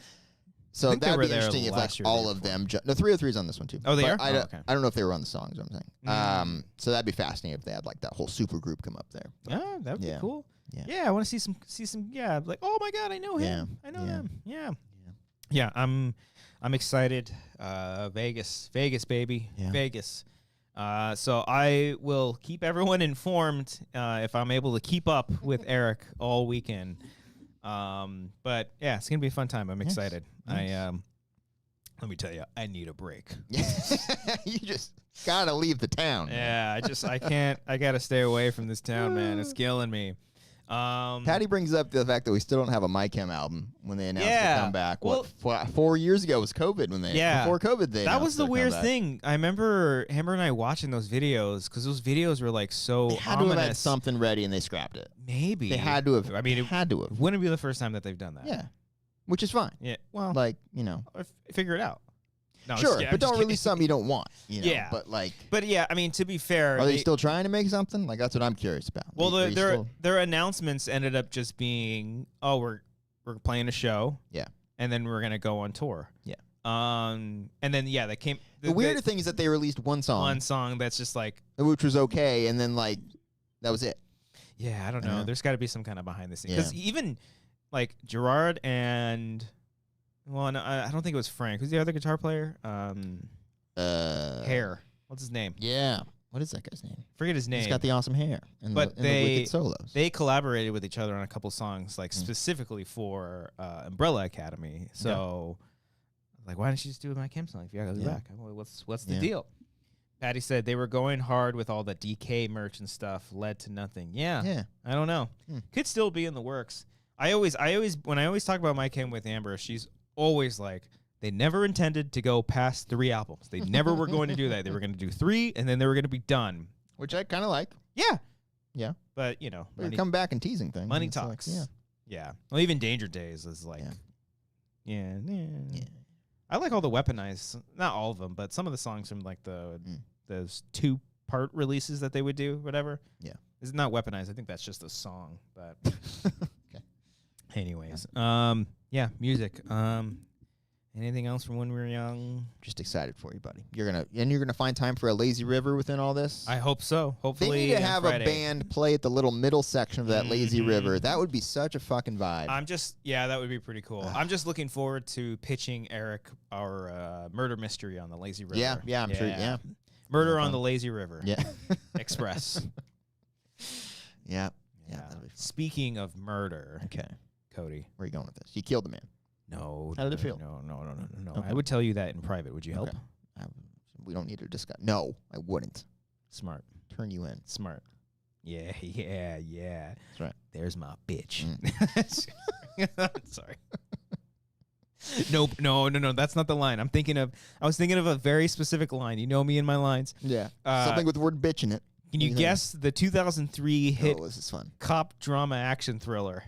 so that'd be interesting if like all of them. No, 303 is on this one too. Oh, they are. I don't know if they were on the songs. What I'm saying. So that'd be fascinating if they had like that whole super group come up there. But, that'd be cool. Yeah, I want to see some. Yeah, like, oh my God, I know him. I know them. Yeah. I'm excited. Vegas, baby. Yeah. Vegas. So I will keep everyone informed if I'm able to keep up with Eric all weekend. But yeah, it's gonna be a fun time. I'm excited. Yes. Let me tell you, I need a break. You just gotta leave the town. Yeah, I can't. I gotta stay away from this town, man. It's killing me. Patty brings up the fact that we still don't have a My Chem album when they announced the comeback. Well, 4 years ago was COVID when they before COVID they that was the weird thing. I remember Hammer and I watching those videos because those videos were like so they had ominous. To have had something ready and they scrapped it. Maybe they had to have. I mean, it had to have. Wouldn't be the first time that they've done that. Yeah, which is fine. Yeah, well, like figure it out. No, sure, but don't release something you don't want. Yeah, but yeah, I mean, to be fair, are they still trying to make something? Like that's what I'm curious about. Well, their announcements ended up just being, oh, we're playing a show, and then we're gonna go on tour, and then they came. The weirder thing is that they released one song that's just like, which was okay, and then like that was it. Yeah, I don't know. There's got to be some kind of behind the scenes because even like Gerard and. Well, no, I don't think it was Frank. Who's the other guitar player? Hair. What's his name? Yeah. What is that guy's name? Forget his name. He's got the awesome hair. And the wicked solos. They collaborated with each other on a couple songs, like specifically for Umbrella Academy. So, like, why didn't you just do My Chem song if you got to be back? What's the deal? Patty said they were going hard with all the DK merch and stuff, led to nothing. Yeah. I don't know. Could still be in the works. When I always talk about My Chem with Amber, she's always like, they never intended to go past 3 albums. They never were going to do that. They were going to do 3, and then they were going to be done. Which I kind of like. Yeah. Yeah. But, money, come back and teasing things. Money talks. Like, yeah. Well, even Danger Days is like, yeah. I like all the weaponized, not all of them, but some of the songs from like those 2-part releases that they would do, whatever. Yeah. It's not weaponized. I think that's just a song. But okay. Anyways, music. Anything else from when we were young? Just excited for you, buddy. You're gonna find time for a lazy river within all this. I hope so. Hopefully, they need to have a band play at the little middle section of that lazy river. That would be such a fucking vibe. That would be pretty cool. I'm just looking forward to pitching Eric our murder mystery on the lazy river. Yeah, I'm sure. Yeah, Murder on the Lazy River. Yeah, Express. Yeah. Speaking of murder, okay, Cody, where are you going with this? You killed the man. No. How did it feel? No. Okay. I would tell you that in private. Would you help? Okay. We don't need to discuss. No, I wouldn't. Smart. Turn you in. Smart. Yeah. That's right. There's my bitch. Mm. Sorry. Nope. No. That's not the line. I was thinking of a very specific line. You know me and my lines. Yeah. Something with the word bitch in it. Can you guess the 2003 hit this is fun. cop drama action thriller?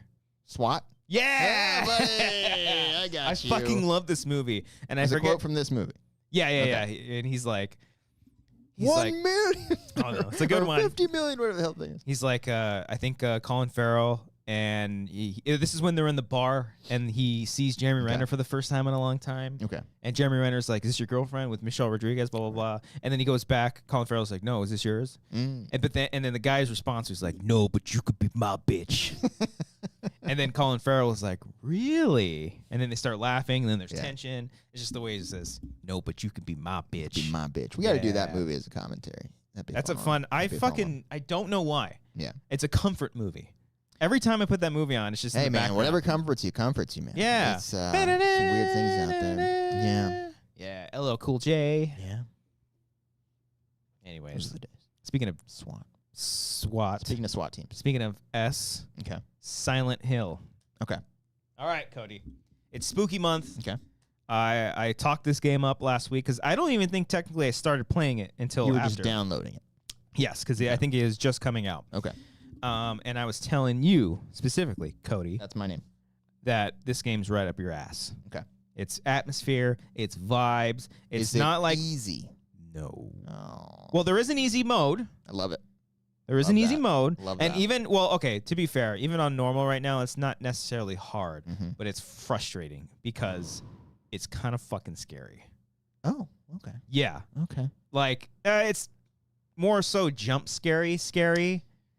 SWAT? Yeah, buddy. I got you. I fucking love this movie. And There's I forget a quote from this movie. Yeah. And he's like, 1 million. Oh no, it's a good one. 50 million, whatever the hell thing is. He's like, I think Colin Farrell, and this is when they're in the bar, and he sees Jeremy Renner for the first time in a long time. Okay. And Jeremy Renner's like, "Is this your girlfriend?" with Michelle Rodriguez, blah blah blah. And then he goes back. Colin Farrell's like, "No, is this yours?" And then the guy's response was like, "No, but you could be my bitch." And then Colin Farrell was like, "Really?" And then they start laughing, and then there's tension. It's just the way he says, "No, but you could be my bitch." Be my bitch. We got to do that movie as a commentary. That's a fun. I don't know why. Yeah. It's a comfort movie. Every time I put that movie on, it's just hey in the man, background. Whatever comforts you, man. Yeah. It's some weird things out there. Yeah. Yeah. LL Cool J. Yeah. Anyways, Those are the days. speaking of SWAT. Speaking of SWAT teams. Speaking of S. Okay. Silent Hill. Okay. All right, Cody. It's spooky month. Okay. I talked this game up last week because I don't even think technically I started playing it until you were after. just downloading it. Yes, because I think it is just coming out. Okay. And I was telling you specifically, Cody. That's my name. That this game's right up your ass. Okay. It's atmosphere. It's vibes. It's not like easy. No. Oh. Well, there is an easy mode. I love it. There is an easy mode. Love and that. even, okay, to be fair, even on normal right now, it's not necessarily hard, but it's frustrating because it's kind of fucking scary. Oh, okay. Yeah. Okay. Like, it's more so jump scary.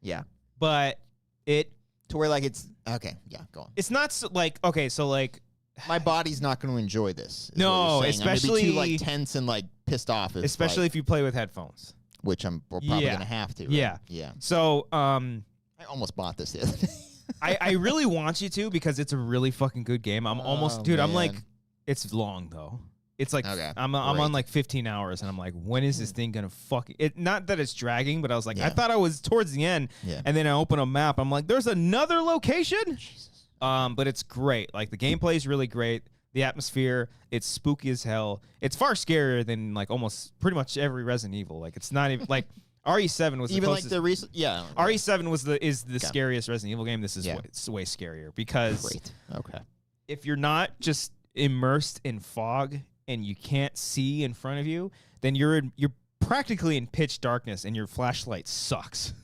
Yeah. But it... To where, like, it's... Okay, yeah, go on. It's not so, like... Okay, so, like... My body's not going to enjoy this. No, especially... I'm gonna be too, like, tense and, like, pissed off. Especially if you play with headphones. Which we're probably going to have to. Right? Yeah. Yeah. So, I almost bought this the other day. I really want you to because it's a really fucking good game. I'm almost... Dude, man. I'm like... It's long, though. It's like I'm on like 15 hours, and I'm like, when is this thing gonna fucking? It not that it's dragging, but I was like, I thought I was towards the end, and then I open a map. I'm like, there's another location. Jesus. But it's great. Like the gameplay is really great. The atmosphere, it's spooky as hell. It's far scarier than like almost pretty much every Resident Evil. Like it's not even like RE7 was even the like the recent RE7 is the scariest Resident Evil game. This is way scarier because if you're not just immersed in fog and you can't see in front of you, then you're practically in pitch darkness and your flashlight sucks.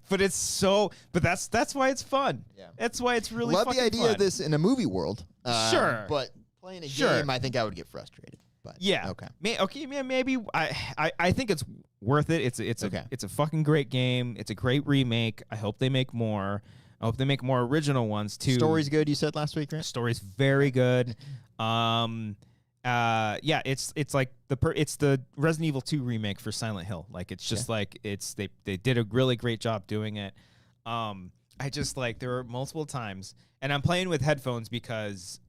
But that's why it's fun. Yeah. That's why it's really love fucking the idea fun. of this in a movie world. Sure. But playing a game, I think I would get frustrated. But yeah. Okay. Maybe I think it's worth it. It's a fucking great game. It's a great remake. I hope they make more. I hope they make more original ones too. Story's good, you said last week, right? Story's very good. Yeah, it's like it's the Resident Evil 2 remake for Silent Hill. Like it's just like they did a really great job doing it. I just like there were multiple times, and I'm playing with headphones because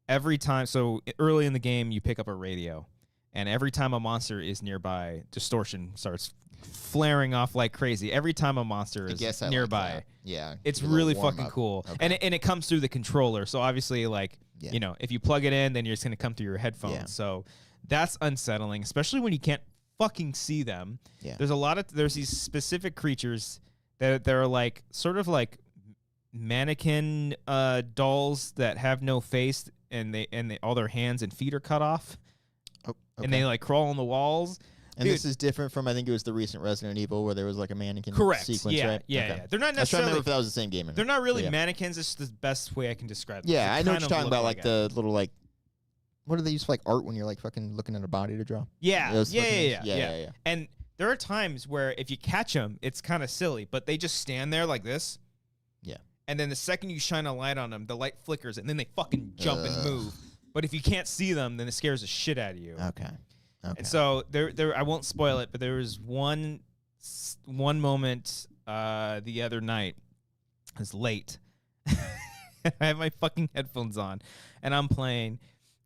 every time, so early in the game you pick up a radio, and every time a monster is nearby, distortion starts flaring off like crazy. Every time a monster is nearby, like yeah, it's really fucking cool. Okay. And it comes through the controller, so obviously like you know, if you plug it in, then you're just gonna come through your headphones. Yeah. So that's unsettling, especially when you can't fucking see them. Yeah. There's these specific creatures that are like sort of like mannequin dolls that have no face, and they all their hands and feet are cut off. Oh, okay. And they like crawl on the walls. And this is different from, I think it was the recent Resident Evil where there was like a mannequin sequence, right? Yeah. They're not necessarily... I was trying to remember if that was the same game. They're not really mannequins. It's the best way I can describe them. Yeah, I know what you're talking about, like the little like... What do they use for like art when you're like fucking looking at a body to draw? Yeah. And there are times where if you catch them, it's kind of silly, but they just stand there like this. Yeah. And then the second you shine a light on them, the light flickers, and then they fucking jump and move. But if you can't see them, then it scares the shit out of you. Okay. And so there, I won't spoil it, but there was one moment the other night. It was late. I have my fucking headphones on, and I'm playing.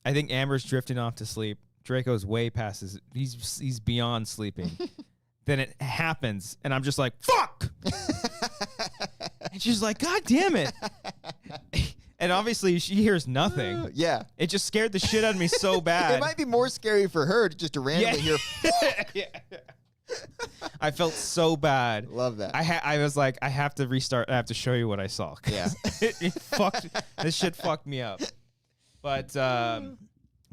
I think Amber's drifting off to sleep. Draco's way past his. He's beyond sleeping. Then it happens, and I'm just like, fuck! And she's like, God damn it! And obviously, she hears nothing. Yeah. It just scared the shit out of me so bad. It might be more scary for her to just randomly hear. Yeah. I felt so bad. Love that. I was like, I have to restart. I have to show you what I saw. Yeah. it fucked. This shit fucked me up. But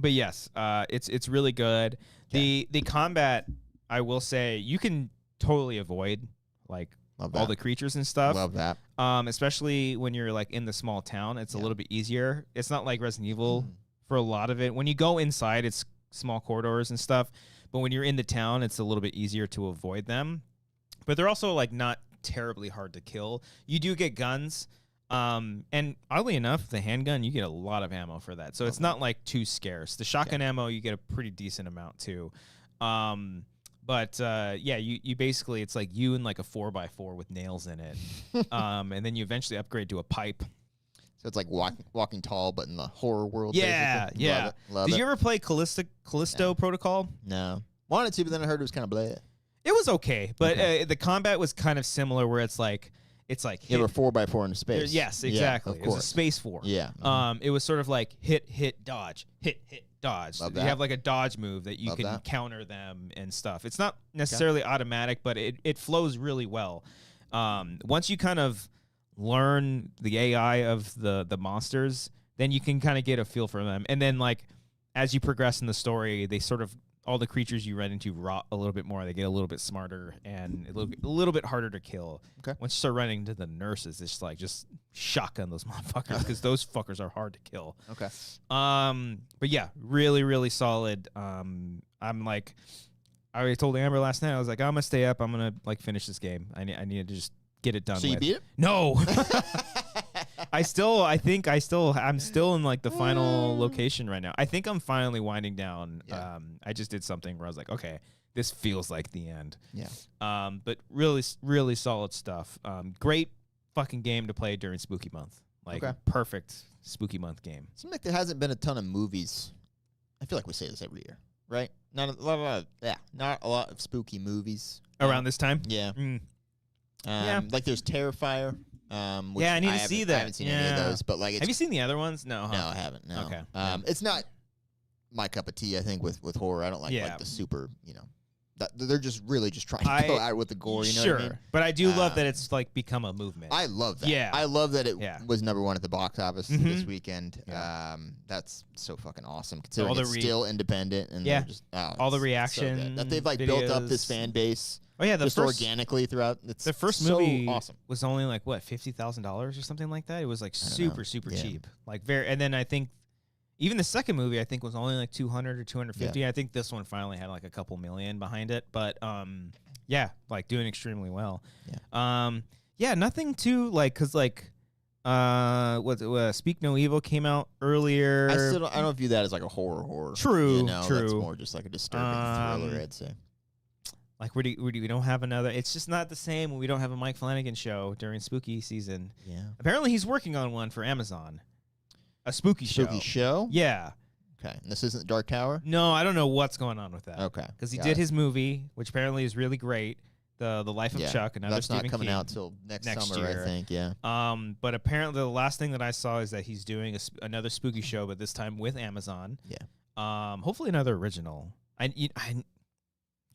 yes, it's really good. The combat, I will say, you can totally avoid like all the creatures and stuff. Love that. Especially when you're like in the small town, it's a little bit easier. It's not like Resident Evil for a lot of it. When you go inside, it's small corridors and stuff. But when you're in the town, it's a little bit easier to avoid them. But they're also like not terribly hard to kill. You do get guns. And oddly enough, the handgun, you get a lot of ammo for that. So it's not like too scarce. The shotgun ammo, you get a pretty decent amount too. But you basically, it's like you and like a 4x4 with nails in it. And then you eventually upgrade to a pipe. So it's like walking tall, but in the horror world. Yeah, basically. yeah. Love Did it. you ever play Callisto Protocol? No. Wanted to, but then I heard it was kind of blah. It was okay, but the combat was kind of similar, where it's like you have a 4x4 in space. Yes, exactly. Yeah, it was a space 4. Yeah. It was sort of like hit, dodge, hit, dodge. Love You that. have like a dodge move that you Love can that. counter them and stuff. It's not necessarily automatic, but it flows really well. Once you kind of learn the AI of the monsters, then you can kind of get a feel for them. And then like as you progress in the story, they sort of all the creatures you run into rot a little bit more. They get a little bit smarter and a little bit harder to kill. Okay. Once you start running into the nurses, it's like just shotgun those motherfuckers because those fuckers are hard to kill. Okay. But yeah, really, really solid. I'm like, I already told Amber last night. I was like, I'm gonna stay up. I'm gonna like finish this game. I need to just get it done. So you beat it? No. I'm still in like the final location right now. I think I'm finally winding down. Yeah. I just did something where I was like, okay, this feels like the end. Yeah. But really, really solid stuff. Great fucking game to play during Spooky Month. Like perfect Spooky Month game. Seems like there hasn't been a ton of movies. I feel like we say this every year, right? Not a lot of spooky movies Around this time? Yeah. Yeah. Like there's Terrifier. Which I need to see that. I haven't seen any of those, but like, have you seen the other ones? No. No, I haven't. No. Okay. It's not my cup of tea. I think with horror, I don't like the super. They're just really just trying to go out with the gore. You know what I mean? But I do love that it's like become a movement. I love that. Yeah. I love that it was #1 at the box office this weekend. Yeah. That's so fucking awesome. Considering all the it's still independent and they're just all the reaction so that they've like built up this fan base. Oh yeah, just organically throughout. The first movie was only like what $50,000 or something like that. It was like super cheap, like and then I think even the second movie I think was only like 200 or 250. Yeah. I think this one finally had like a couple million behind it, but like doing extremely well. Yeah. Nothing too like because like Speak No Evil came out earlier. I don't view that as like a horror. True. That's more just like a disturbing thriller, I'd say. Like we don't have another. It's just not the same when we don't have a Mike Flanagan show during spooky season. Yeah. Apparently he's working on one for Amazon. A spooky show. Spooky show? Yeah. Okay. And this isn't Dark Tower? No, I don't know what's going on with that. Okay. Because he did his movie, which apparently is really great. The Life of Chuck. Another That's Stephen not coming King, out till next summer, year. I think. Yeah. But apparently the last thing that I saw is that he's doing another spooky show, but this time with Amazon. Yeah. Hopefully another original.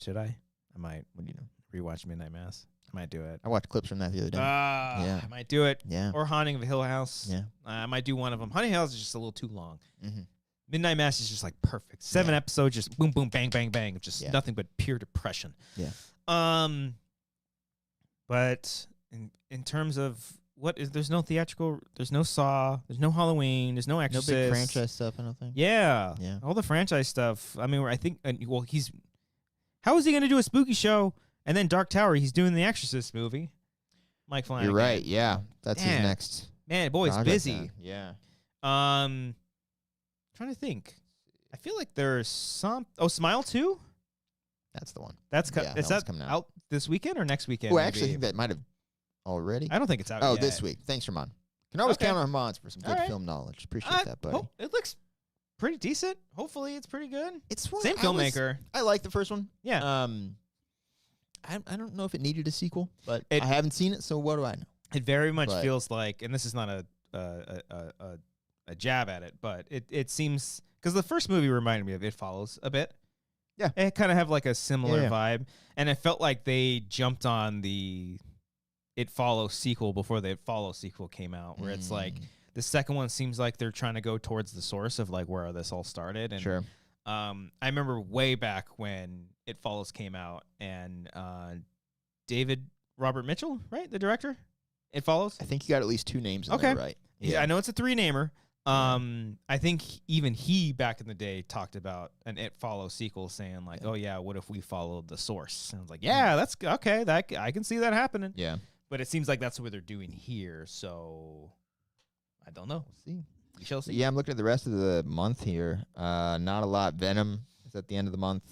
Should I? I might. What do you know? Rewatch Midnight Mass. I might do it. I watched clips from that the other day. I might do it. Yeah. Or Haunting of Hill House. Yeah. I might do one of them. Haunting of Hill House is just a little too long. Mm-hmm. Midnight Mass is just like perfect. 7 episodes, just boom, boom, bang, bang, bang. Just nothing but pure depression. Yeah. But in terms of there's no theatrical, there's no Saw, there's no Halloween, there's no Exorcist. No big franchise stuff, I don't think. Yeah. Yeah. All the franchise stuff. I mean, I think, how is he going to do a spooky show? And then Dark Tower, he's doing the Exorcist movie. Mike Flanagan. You're right. Yeah, that's his next. Man, boy's busy. Yeah. Trying to think. I feel like there's some. Oh, Smile 2? That's the one. Is that coming out this weekend or next weekend? Oh, actually, I think that might have already. I don't think it's out. Oh, yet. this week. Thanks, Ramon. Can always count on Ramon's for some good film knowledge. Appreciate that, buddy. It looks pretty decent. Hopefully, it's pretty good. It's one, same filmmaker. I like the first one. Yeah. I don't know if it needed a sequel, but I haven't seen it, so what do I know? It very much feels like, and this is not a a jab at it, but it seems because the first movie reminded me of It Follows a bit. Yeah, it kind of have like a similar vibe, and it felt like they jumped on the It Follows sequel before the It Follows sequel came out, where it's like the second one seems like they're trying to go towards the source of like where this all started. And sure. I remember way back when It Follows came out, and David Robert Mitchell, right, the director, It Follows. I think you got at least 2 names in there, right? Yeah, I know it's a 3-namer. I think even he back in the day talked about an It Follows sequel, saying like, "Oh yeah, what if we followed the source?" And I was like, "Yeah, that's okay. That I can see that happening." Yeah, but it seems like that's what they're doing here. So I don't know. We'll see. We shall see. Yeah, I'm looking at the rest of the month here. Not a lot. Venom is at the end of the month.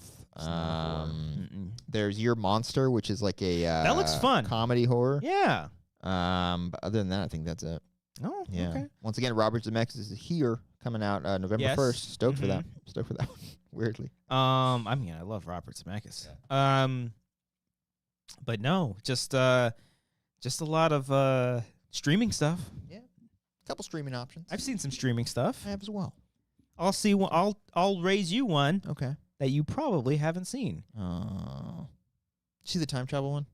There's Your Monster, which is like a that looks fun comedy horror. Yeah. But other than that, I think that's it. Oh, yeah. Okay. Once again, Robert Zemeckis is here, coming out November 1st. Stoked for that. Stoked for that one. Weirdly. I mean, I love Robert Zemeckis. Yeah. But no, just a lot of streaming stuff. Yeah. A couple streaming options. I've seen some streaming stuff. I have as well. I'll see one. I'll raise you one. Okay. That you probably haven't seen. See the time travel one?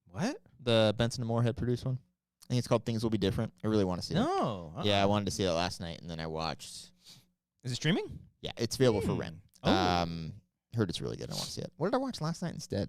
What? The Benson and Moorhead produced one. I think it's called Things Will Be Different. I really want to see it. No. Yeah, I wanted to see it last night, and then I watched. Is it streaming? Yeah, it's available for rent. Oh. Heard it's really good. I want to see it. What did I watch last night instead?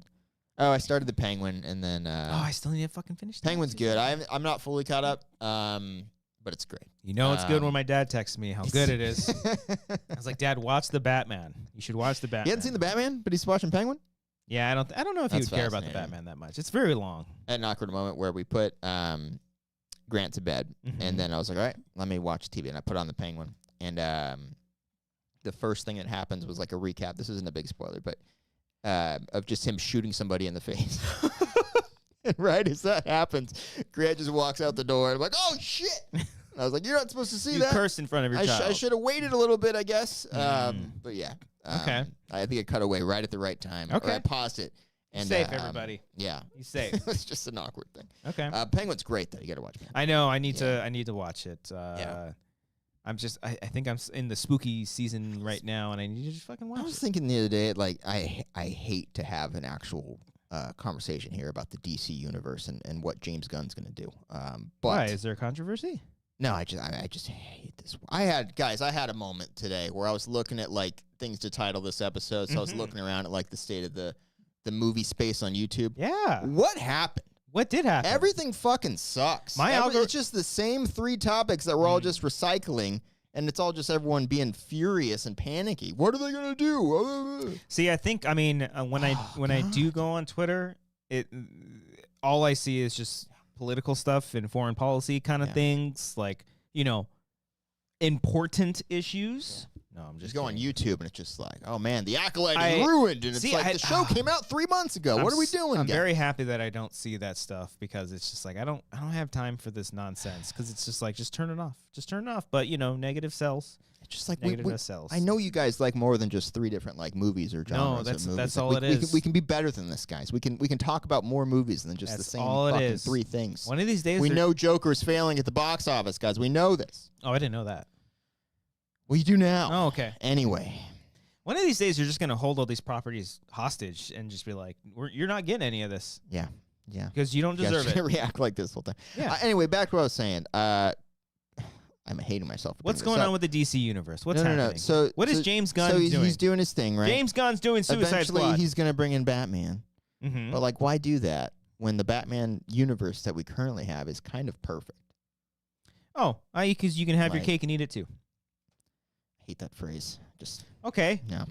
Oh, I started The Penguin, and then. I still need to fucking finish. Penguin's good. I'm not fully caught up, but it's great. You know it's good when my dad texts me how good it is. I was like, Dad, watch the Batman. You should watch the Batman. He hadn't seen the Batman, but he's watching Penguin. Yeah, I don't know if he would care about the Batman that much. It's very long. At an awkward moment where we put Grant to bed, and then I was like, all right, let me watch TV, and I put on the Penguin, and the first thing that happens was like a recap. This isn't a big spoiler, but of just him shooting somebody in the face. And right as that happens, Grant just walks out the door, and I'm like, oh shit! And I was like, you're not supposed to see that. You cursed in front of your child. I should have waited a little bit, I guess. But yeah. Okay. I think I cut away right at the right time. Okay. Or I paused it. And, safe, everybody. Yeah. You safe. It's just an awkward thing. Okay. Penguin's great, though. You got to watch Penguin. I know. I need to watch it. I'm just. I think I'm in the spooky season right now, and I need to just fucking watch it. I was thinking the other day, like, I hate to have an actual conversation here about the DC universe and what James Gunn's going to do. But why? Is there a controversy? No, I just hate this. I had a moment today where I was looking at like things to title this episode. So I was looking around at like the state of the movie space on YouTube. Yeah. What happened? What did happen? Everything fucking sucks. It's just the same 3 topics that we're all just recycling, and it's all just everyone being furious and panicky. What are they gonna do? See, I think when I do go on Twitter, all I see is just political stuff and foreign policy kind of things, like, important issues. No, I'm just go on YouTube and it's just like, oh man, the Acolyte is ruined, and it's like the show came out 3 months ago. What are we doing? I'm very happy that I don't see that stuff, because it's just like I don't have time for this nonsense, because it's just like just turn it off. But negative sells. It's just like negative sells. I know you guys like more than just 3 different like movies or genres. No, that's all it is. We can be better than this, guys. We can talk about more movies than just the same fucking 3 things. One of these days, we know Joker's failing at the box office, guys. We know this. Oh, I didn't know that. Well, you do now. Oh, okay. Anyway. One of these days, you're just going to hold all these properties hostage and just be like, you're not getting any of this. Yeah. Yeah. Because you don't deserve it. React like this whole time. Yeah. Anyway, back to what I was saying. I'm hating myself. What's going on with the DC universe? What's happening? No. So what is James Gunn doing? He's doing his thing, right? James Gunn's doing Suicide Squad. Eventually, he's going to bring in Batman. Mm-hmm. But, like, why do that when the Batman universe that we currently have is kind of perfect? Oh, because you can have your cake and eat it, too. I hate that phrase. Just okay. No.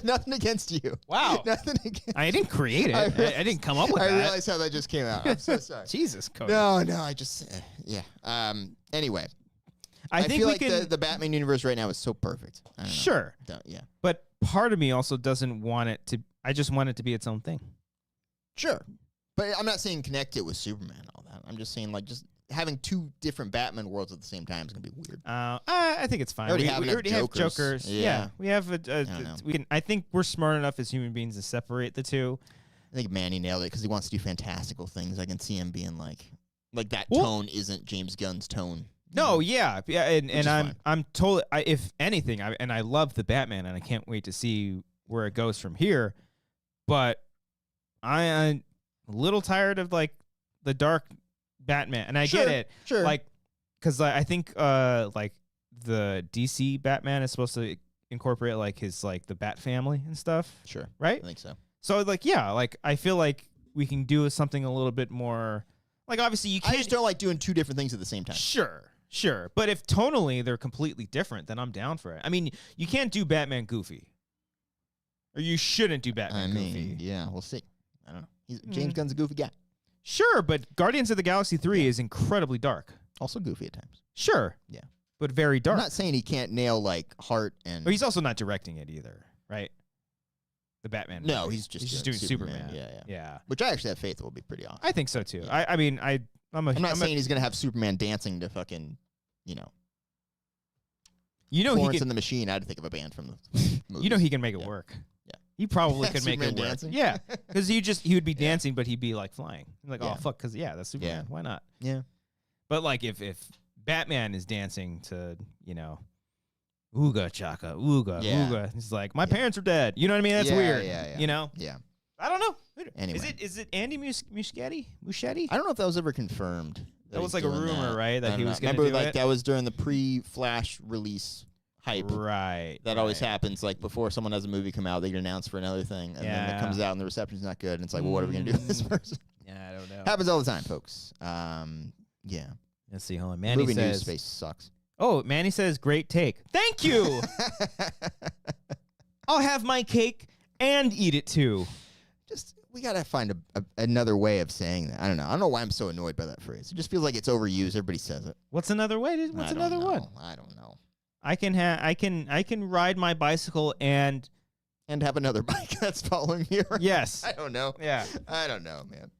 Nothing against you. Wow. Nothing against I didn't create it. I didn't come up with that. I realized how that just came out. I'm so sorry. Jesus, Cody. No, I just yeah. Anyway, I think feel like the Batman universe right now is so perfect. I don't know. Sure. Yeah. But part of me also doesn't want it to. I just want it to be its own thing. Sure. But I'm not saying connect it with Superman and all that. I'm just saying, like, just having 2 different Batman worlds at the same time is gonna be weird. I think it's fine. We already have Jokers. Yeah, we have we can. I think we're smart enough as human beings to separate the 2. I think Manny nailed it because he wants to do fantastical things. I can see him being like that tone isn't James Gunn's tone. No, yeah, and fine. I'm totally. If anything, I love the Batman, and I can't wait to see where it goes from here. But I'm a little tired of like the dark Batman, and I get it, Sure. like because I think like the DC Batman is supposed to incorporate like his like the Bat family and stuff. Sure, right? I think so. So like yeah, like I feel like we can do something a little bit more. Like obviously you can't. I just don't like doing two different things at the same time. Sure. But if tonally they're completely different, then I'm down for it. I mean, you can't do Batman goofy. Or you shouldn't do Batman goofy. Yeah, we'll see. I don't know. James Gunn's a goofy guy. Sure, but Guardians of the Galaxy 3 is incredibly dark. Also goofy at times. Sure. Yeah. But very dark. I'm not saying he can't nail like heart and. But he's also not directing it either, right? The Batman. No, movie. he's just doing Superman. Yeah. Which I actually have faith will be pretty awesome. I think so too. Yeah. I mean, I'm not saying he's gonna have Superman dancing to fucking, he Florence can, and the Machine. I had to think of a band from the movie. You know he can make it work. Yeah. He probably could make Superman it work. dancing? Yeah, because he would be dancing, but he'd be like flying. Like, Yeah. oh fuck, because that's Superman. Yeah. Why not? Yeah. But like if Batman is dancing to ooga chaka ooga ooga, it's like my parents are dead. You know what I mean? That's weird. Yeah. You know? Yeah. I don't know. Anyway. Is it Andy Muschietti? I don't know if that was ever confirmed. That was like a rumor, right? That he was going to Remember, do like it? that was during the pre-Flash release hype. Right. That always happens. Like before someone has a movie come out, they get announced for another thing, and then it comes out and the reception's not good, and it's like, well, what are we gonna do with this person? Yeah, I don't know. Happens all the time, folks. Yeah. Let's see. Hold on. Manny Movie news says, space sucks. "Oh, Manny says, great take. Thank you. I'll have my cake and eat it too." We gotta find another way of saying that. I don't know. I don't know why I'm so annoyed by that phrase. It just feels like it's overused. Everybody says it. What's another way? What's another one? I don't know. I can ride my bicycle and have another bike that's following you. yes. I don't know. Yeah. I don't know, man.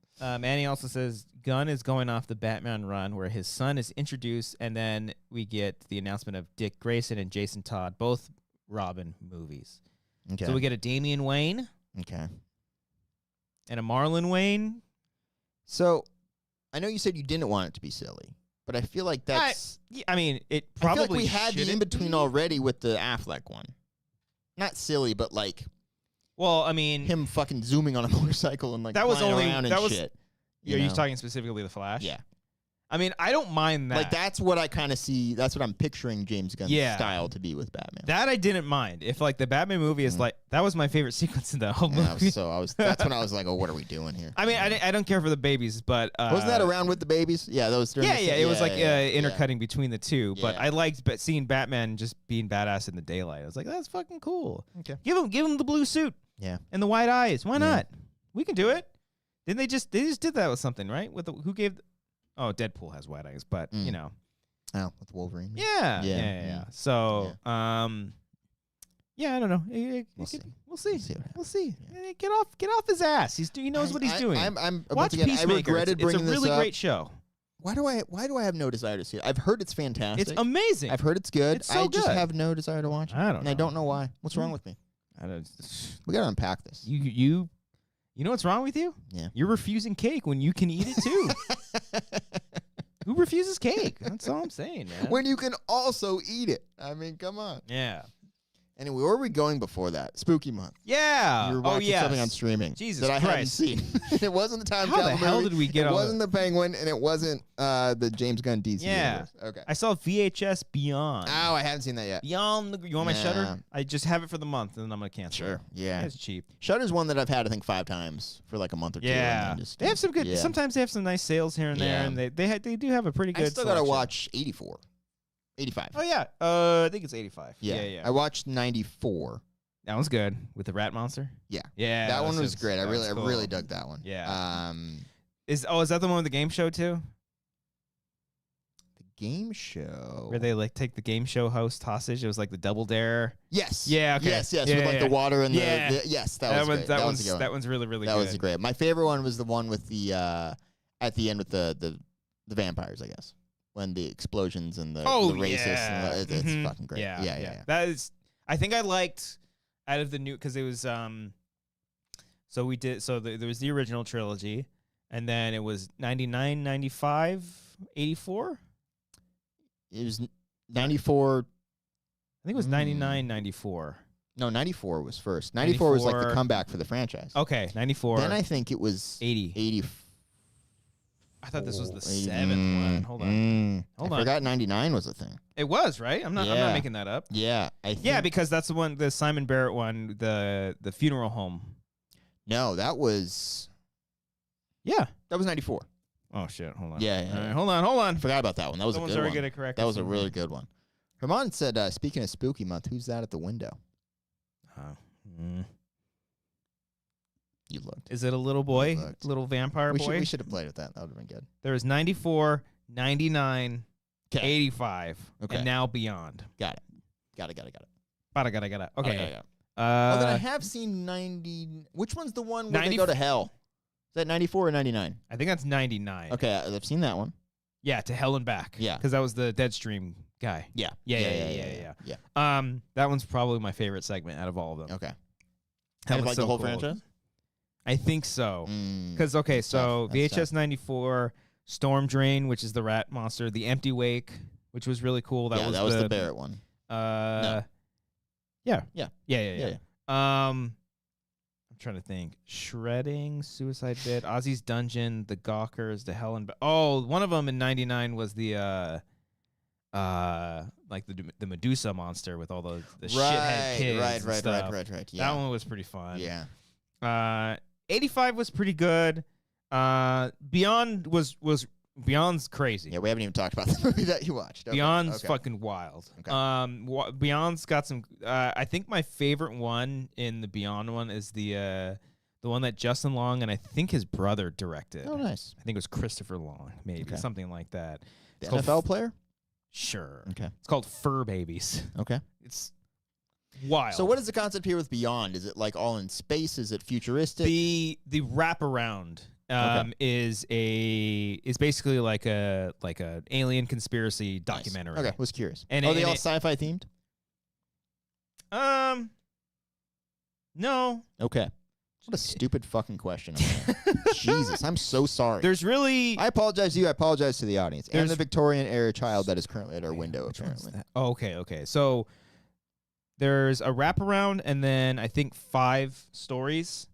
Manny also says Gunn is going off the Batman run where his son is introduced, and then we get the announcement of Dick Grayson and Jason Todd, both Robin movies. Okay. So we get a Damian Wayne. Okay. And a Marlon Wayne. So, I know you said you didn't want it to be silly, but I feel like that's. I mean, it probably. I feel like we had the in between already with the Affleck one. Not silly, but like. Well, I mean, him fucking zooming on a motorcycle and like that was flying only around and that was. shit. Are you talking specifically the Flash? Yeah. I mean, I don't mind that. Like that's what I kind of see. That's what I'm picturing James Gunn's style to be with Batman. That I didn't mind. If like the Batman movie is like that was my favorite sequence in the whole movie. That's when I was like, oh, what are we doing here? I mean, I don't care for the babies, but wasn't that around with the babies? Yeah, that was. It was like intercutting between the two. But Yeah. I liked seeing Batman just being badass in the daylight. I was like, that's fucking cool. Okay. Give him the blue suit. Yeah. And the white eyes. Why not? We can do it. Didn't they just did that with something, right? Who gave? Oh, Deadpool has white eyes, but Oh, with Wolverine. Yeah. So, I don't know. We'll see. We'll see. We'll see. Yeah. Get off his ass. He knows what he's doing. I'm Watch again, Peacemaker. I regretted bringing it's a really this up. great show. Why do I have no desire to see it? I've heard it's fantastic. It's amazing. I've heard it's good. It's so I just good. have no desire to watch it. I don't and know. I don't know why. What's wrong with me? I don't. We gotta unpack this. You know what's wrong with you? Yeah. You're refusing cake when you can eat it too. Who refuses cake? That's all I'm saying, man. When you can also eat it. I mean, come on. Yeah. Anyway, where were we going before that? Spooky month. Yeah. You were watching something on streaming. Jesus that I haven't Christ. seen. It wasn't the time How travel the hell movie. did we get It on wasn't the Penguin, and it wasn't the James Gunn DC. Yeah. Universe. Okay. I saw VHS Beyond. Oh, I haven't seen that yet. Beyond. You want my Nah. Shutter? I just have it for the month, and then I'm gonna cancel. Sure. it. Yeah. It's cheap. Shutter's one that I've had I think 5 times for like a month or two. Yeah. And then just, They have some good. Yeah. Sometimes they have some nice sales here and there, Yeah. and they do have a pretty good. I still gotta selection. watch 84, 85. Oh yeah. I think it's 85. Yeah. Yeah. I watched 94. That one's good with the rat monster. Yeah. Yeah. That one was just- great. I that was really cool. dug that one. Yeah. Is that the one with the game show too? The game show. Where they like take the game show host hostage. It was like the double dare. Yes. Yeah, okay. Yes. Yeah, with like yeah. the water and Yeah. the yes. That was great. That was a good one. That one's really really That good. was great. My favorite one was the one with the at the end with the vampires, I guess, when the explosions and the racists. Yeah. And it's Mhm. fucking great. Yeah. That is. I think I liked out of the new because it was So we did. So there was the original trilogy, and then it was 99, 95, 84. It was 94. I think it was 99, 94. No, 94 was first. 94 was like the comeback for the franchise. Okay, 94. Then I think it was 80. I thought this was the 7th one. Hold on. I forgot 99 was a thing. It was, right? I'm not making that up. Yeah. Because that's the one, the Simon Barrett one, the funeral home. No, that was... Yeah. That was 94. Oh, shit. Hold on. Yeah. All right, hold on. Forgot about that one. That was a good one. Gonna correct that was a really good one. Herman said, speaking of spooky month, who's that at the window? You looked. Is it a little boy? Little vampire boy? We should have played with that. That would have been good. There was 94, 99, 85, and now beyond. Got it. Got it. Okay. Then I have seen 90. Which one's the one where they go to hell? Is that 94 or 99? I think that's 99. Okay, I've seen that one. Yeah, to hell and back. Yeah. Because that was the Deadstream guy. Yeah. That one's probably my favorite segment out of all of them. Okay. That was like the whole franchise? I think so. Because, so VHS 94, Storm Drain, which is the rat monster, The Empty Wake, which was really cool. That was the Barrett one. No. Yeah. I'm trying to think. Shredding, Suicide Bit, Ozzy's Dungeon, The Gawkers, The Hell and... one of them in 99 was the... like the Medusa monster with all the shithead kids. Right. Yeah. That one was pretty fun. Yeah. 85 was pretty good. Beyond was Beyond's crazy. Yeah, we haven't even talked about the movie that you watched. Beyond's fucking wild. Okay. Beyond's got some. I think my favorite one in the Beyond one is the one that Justin Long and I think his brother directed. Oh, nice. I think it was Christopher Long, maybe something like that. The NFL player. Sure. Okay. It's called Fur Babies. Okay. It's wild. So what is the concept here with Beyond? Is it like all in space? Is it futuristic? The wraparound is basically like a alien conspiracy documentary. Nice. Okay, was curious. And are they all sci-fi themed? No. Okay. What a stupid fucking question. Jesus, I'm so sorry. There's really... I apologize to you. I apologize to the audience. And the Victorian-era child that is currently at our window, apparently. Oh, okay. So there's a wraparound and then I think 5 stories.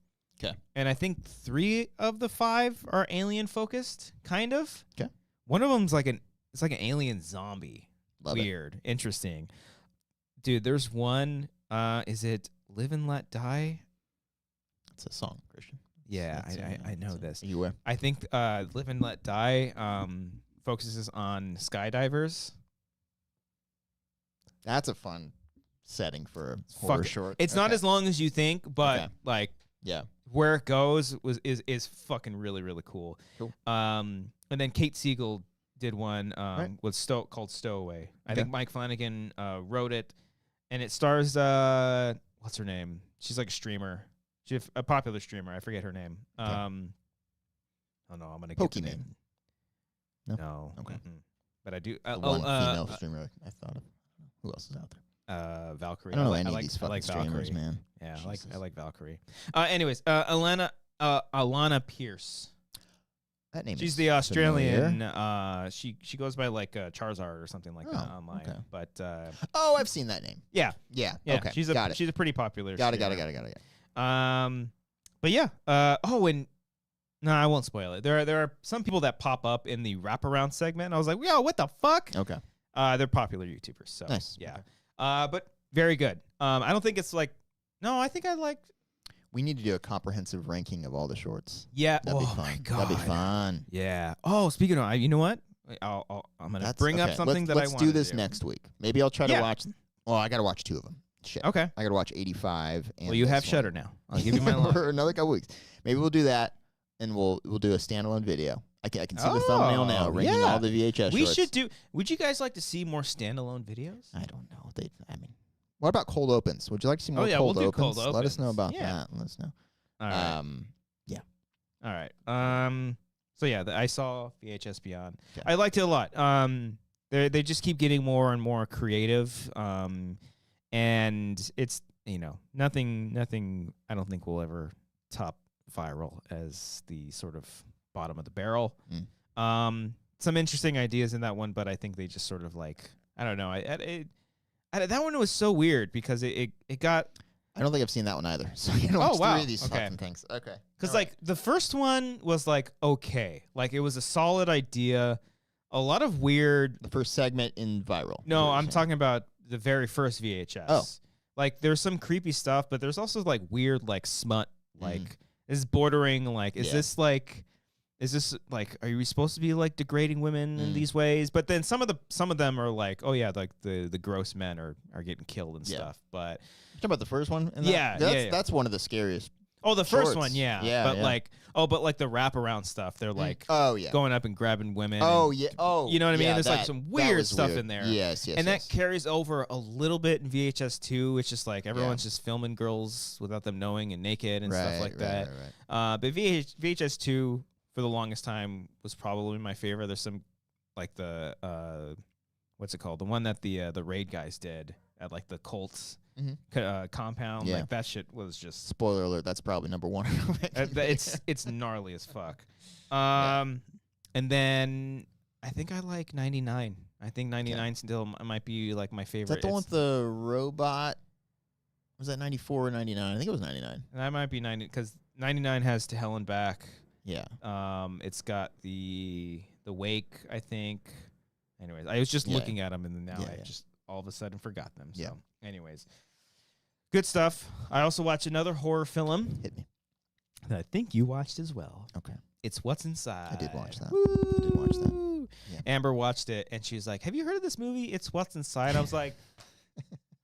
Okay. And I think 3 of the 5 are alien-focused, kind of. Okay. One of them's like an alien zombie. Love Weird. Interesting. Dude, there's one... is it Live and Let Die? It's a song, Christian. Yeah, I know this. Are you aware? I think Live and Let Die focuses on skydivers. That's a fun setting for a horror short. It's not as long as you think, but where it goes is fucking really, really cool. Cool. And then Kate Siegel did one called Stowaway. I think Mike Flanagan wrote it, and it stars what's her name? She's like a streamer. She's a popular streamer. I forget her name. Okay. Oh no, I'm gonna get the name. No. Okay. But I do. One female streamer I thought of. Who else is out there? Valkyrie. I don't know any of these fucking streamers, Valkyrie. man. Yeah, Jesus. I like Valkyrie. Anyways, Alana Pierce. That name. She's the Australian. She goes by like Charizard or something like that online. Okay. But I've seen that name. Yeah. Okay. She's a pretty popular. Got it. But yeah. And no, I won't spoil it. There are some people that pop up in the wraparound segment. And I was like, yo, what the fuck? Okay. They're popular YouTubers. So nice. Yeah. But very good. I don't think it's like. No, I think I like. We need to do a comprehensive ranking of all the shorts. Yeah. That'd be fun. My God. That'd be fun. Yeah. Oh, speaking of, you know what? I'm gonna bring up something that I want to do. Let's do this next week. Maybe I'll try to watch. Well, I gotta watch 2 of them. Shit. Okay. I gotta watch 85. And well, you have Shudder now. I'll give you my line. For another couple weeks. Maybe we'll do that, and we'll do a standalone video. I can see the thumbnail now, ranking all the VHS We shorts. should do. Would you guys like to see more standalone videos? I don't know. What about cold opens? Would you like to see more cold we'll opens? Do cold opens? Let us know about that. Let us know. All right. Yeah. All right. So yeah, I saw VHS Beyond. Okay. I liked it a lot. They just keep getting more and more creative. And it's nothing. I don't think will ever top viral as the sort of bottom of the barrel. some interesting ideas in that one, but I think they just sort of like, I don't know. That one was so weird because it got. I don't think I've seen that one either. So you know, oh wow, 3 of these fucking things. Okay, because like the first one was like okay, like it was a solid idea. A lot of weird. The first segment in Viral. No, I'm talking about the very first VHS. Oh. Like there's some creepy stuff, but there's also like weird like smut. Like is bordering like is this like. Is this like? Are we supposed to be like degrading women in these ways? But then some of them are like, oh yeah, like the gross men are getting killed and stuff. But you talking about the first one? That's one of the scariest. Oh, the first one, yeah. But yeah. like the wraparound stuff, they're like, going up and grabbing women. Oh and, yeah. Oh, you know what I mean? Yeah, There's like some weird stuff weird. in there. Yes. And that carries over a little bit in VHS 2. It's just like everyone's just filming girls without them knowing and naked and stuff like that. Right. But VHS 2. For the longest time was probably my favorite. There's some like the what's it called? The one that the raid guys did at like the Colts compound. Yeah. Like that shit was just spoiler alert. That's probably number one. it's gnarly as fuck. And then I think I like 99. I think 99 still might be like my favorite. Is that the one with the robot? Was that 94 or 99? I think it was 99. And that might be 90 because 99 has To Hell and Back. Yeah. It's got the Wake, I think. Anyways, I was just looking at them, and then now I just all of a sudden forgot them. So, anyways, good stuff. I also watched another horror film. Hit me. That I think you watched as well. Okay. It's What's Inside. I did watch that. Woo! Yeah. Amber watched it, and she's like, "Have you heard of this movie? It's What's Inside." I was like,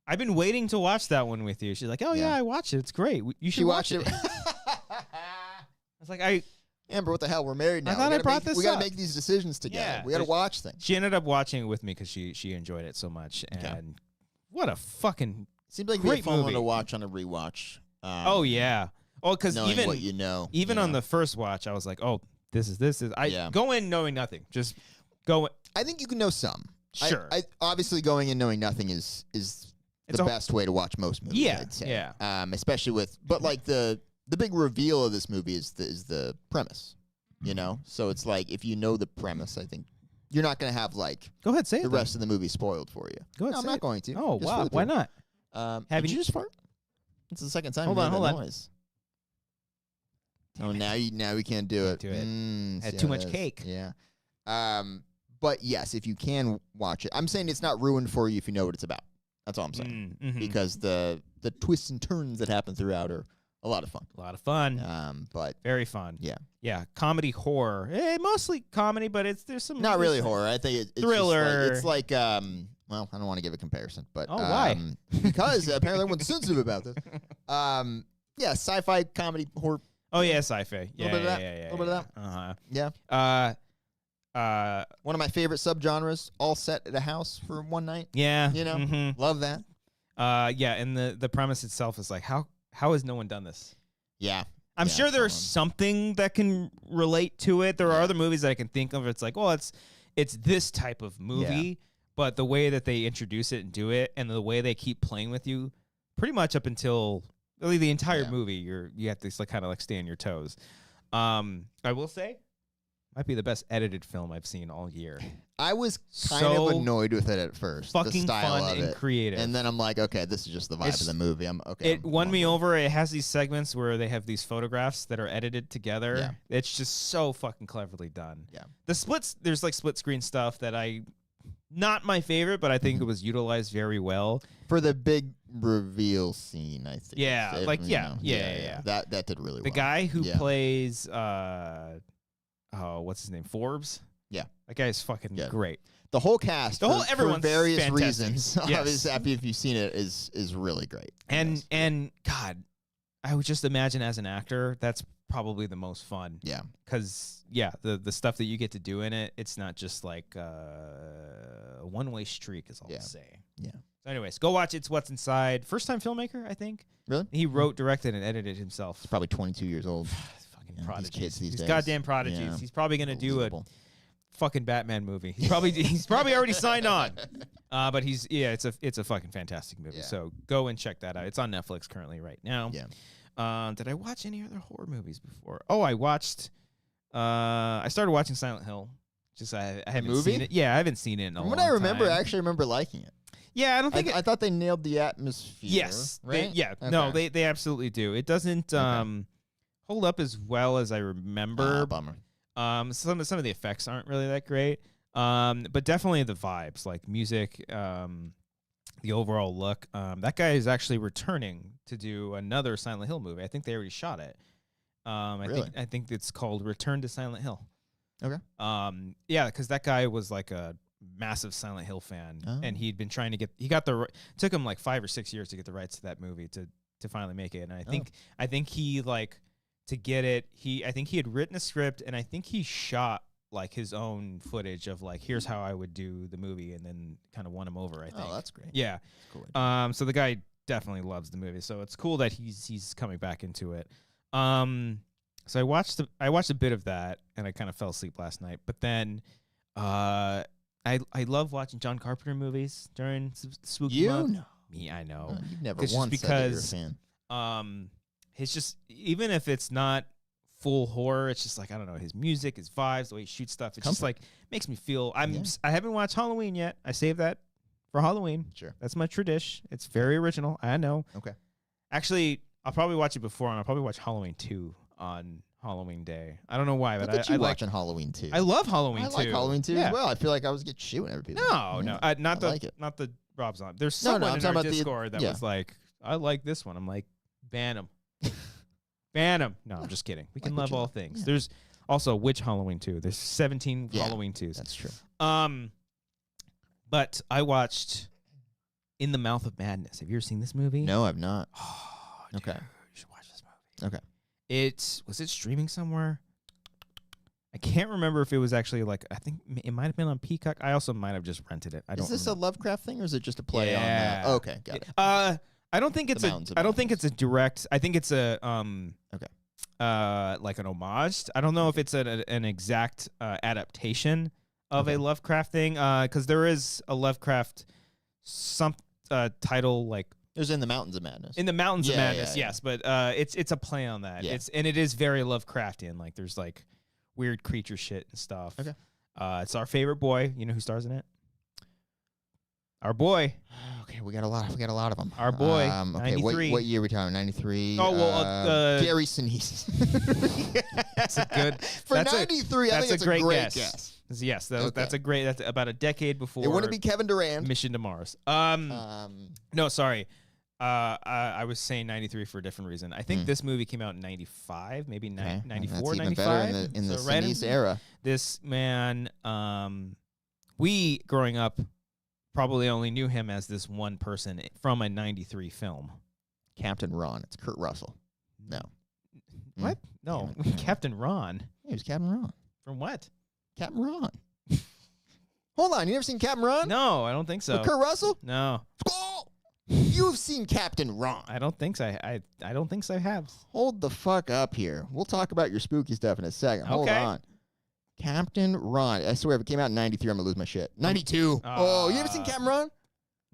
"I've been waiting to watch that one with you." She's like, "Oh yeah, I watched it. It's great. You should watch it." I was like, Amber, what the hell? We're married now. I thought I brought this up. We got to make these decisions together. Yeah, we got to watch things. She ended up watching it with me because she enjoyed it so much. And what a fucking seems like great fun movie to watch on a rewatch. Oh yeah. Oh, because even what you know, even on the first watch, I was like, oh, this is. I go in knowing nothing. Just go. I think you can know some. Sure. I obviously going in knowing nothing is the best way to watch most movies. Yeah. I'd say. Yeah. Especially but like the big reveal of this movie is the premise. You know, so it's like if you know the premise, I think you're not going to have like go ahead say the rest of the movie spoiled for you. Go ahead, no, I'm not going to. Oh wow, why not? Did you just fart? It's the second time. Hold on. Noise. Oh, now we can't do it. Had too much cake. Yeah. But yes, if you can watch it, I'm saying it's not ruined for you if you know what it's about. That's all I'm saying. Because the twists and turns that happen throughout are a lot of fun. A lot of fun. But very fun. Yeah. Yeah. Comedy horror. Mostly comedy, but there's some not really horror. I think it's thriller. It's like well, I don't want to give a comparison, but why? Because apparently everyone's sensitive about this. Yeah, sci-fi comedy horror. Oh yeah, sci-fi. Yeah, a little bit of that. Yeah, a little bit of that. Uh-huh. Yeah. One of my favorite subgenres, all set at a house for one night. Yeah. You know, love that. Yeah, and the premise itself is like, how has no one done this? Yeah. I'm sure there's something that can relate to it. There are other movies that I can think of. It's like, well, it's this type of movie, but the way that they introduce it and do it, and the way they keep playing with you, pretty much up until really the entire movie, you have to like kind of like stay on your toes. I will say, might be the best edited film I've seen all year. I was kind of annoyed with it at first. Fucking the style fun of and creative. And then I'm like, okay, this is just the vibe of the movie. I'm okay. It won me over. It has these segments where they have these photographs that are edited together. Yeah. It's just so fucking cleverly done. Yeah. There's like split screen stuff that not my favorite, but I think it was utilized very well. For the big reveal scene, I think. Yeah, yeah. That did really well. The guy who plays what's his name? Forbes? Yeah. That guy's fucking great. The whole cast, everyone's for various fantastic. reasons, Yes. if you've seen it, is really great. And God, I would just imagine as an actor, that's probably the most fun. Yeah. Because, the stuff that you get to do in it, it's not just like a one-way streak is all to say. Yeah. So anyways, go watch It's What's Inside. First-time filmmaker, I think. Really? He wrote, directed, and edited himself. He's probably 22 years old. Prodigies. These kids these days. Goddamn prodigies. Yeah. He's probably gonna do a fucking Batman movie. He's probably already signed on. But it's a fucking fantastic movie. Yeah. So go and check that out. It's on Netflix currently right now. Yeah. Did I watch any other horror movies before? Oh, I watched. I started watching Silent Hill Just I haven't movie? seen it. Yeah, I haven't seen it in a From long what I remember, time. I actually remember liking it. Yeah, I don't think I thought they nailed the atmosphere. Yes. Right? No, they absolutely do. It doesn't hold up as well as I remember. Bummer. Some of the effects aren't really that great. But definitely the vibes, like music, the overall look. That guy is actually returning to do another Silent Hill movie. I think they already shot it. Really? I think it's called Return to Silent Hill. Okay. Yeah, because that guy was like a massive Silent Hill fan, and he'd been trying to get. He got the. Took him like 5 or 6 years to get the rights to that movie to finally make it. And I think he like to get it. I think he had written a script, and I think he shot like his own footage of like, here's how I would do the movie, and then kind of won him over. I think. Oh, that's great. Yeah. That's cool. So the guy definitely loves the movie, so it's cool that he's coming back into it. So I watched a bit of that, and I kind of fell asleep last night. But then, I love watching John Carpenter movies during spooky month. Know. Me, I know. You've never It's once just said that you're a because fan. it's just, even if it's not full horror, it's just like, I don't know, his music, his vibes, the way he shoots stuff. It's just like makes me feel. I haven't watched Halloween yet. I saved that for Halloween. Sure, that's my tradition. It's very original. I know. Okay. Actually, I'll probably watch it before, and I'll probably watch Halloween 2 on Halloween Day. I don't know why, but I like watching Halloween 2. I love Halloween 2. I like Halloween 2 as well. I feel like I was getting shooting every people. No, not the Rob's on. There's someone in our Discord that was like, I like this one. I'm like, ban him. Ban him. No, I'm just kidding. We can love all things. Yeah. There's also which Halloween 2. There's 17 Halloween 2s. That's true. But I watched In the Mouth of Madness. Have you ever seen this movie? No, I've not. Oh, okay. Dude, you should watch this movie. Okay. Was it streaming somewhere? I can't remember if it was actually like, I think it might have been on Peacock. I also might have just rented it. Is this a Lovecraft thing, or is it just a play on that? Oh, okay, got it. I don't think it's a direct. I think it's a like an homage. I don't know if it's an exact adaptation of a Lovecraft thing, because there is a Lovecraft title like. There's In the Mountains of Madness. In the Mountains of Madness, yes, but it's a play on that. Yeah. It is very Lovecraftian. Like there's like weird creature shit and stuff. Okay. It's our favorite boy. You know who stars in it? Our boy. Okay, we got a lot of them. Our boy. Okay, 93. what year are we talking? 93. Oh well, Gary Sinise. That's a good. For 93, I think it's a great guess. Yes, that's a great. That's about a decade before. It wouldn't be Kevin Durant. Mission to Mars. No, sorry. I was saying 93 for a different reason. I think this movie came out in 95, maybe 94, 95. In the Sinise era. This man, we growing up probably only knew him as this one person from a 93 film. Captain Ron. It's Kurt Russell. No. What? No. Captain Ron. He was Captain Ron. From what? Captain Ron. Hold on. You never seen Captain Ron? No, I don't think so. With Kurt Russell? No. You've seen Captain Ron. I don't think so. I don't think so. I have. Hold the fuck up here. We'll talk about your spooky stuff in a second. Okay. Hold on. Captain Ron. I swear, if it came out in 93, I'm going to lose my shit. 92. Oh, you ever seen Captain Ron?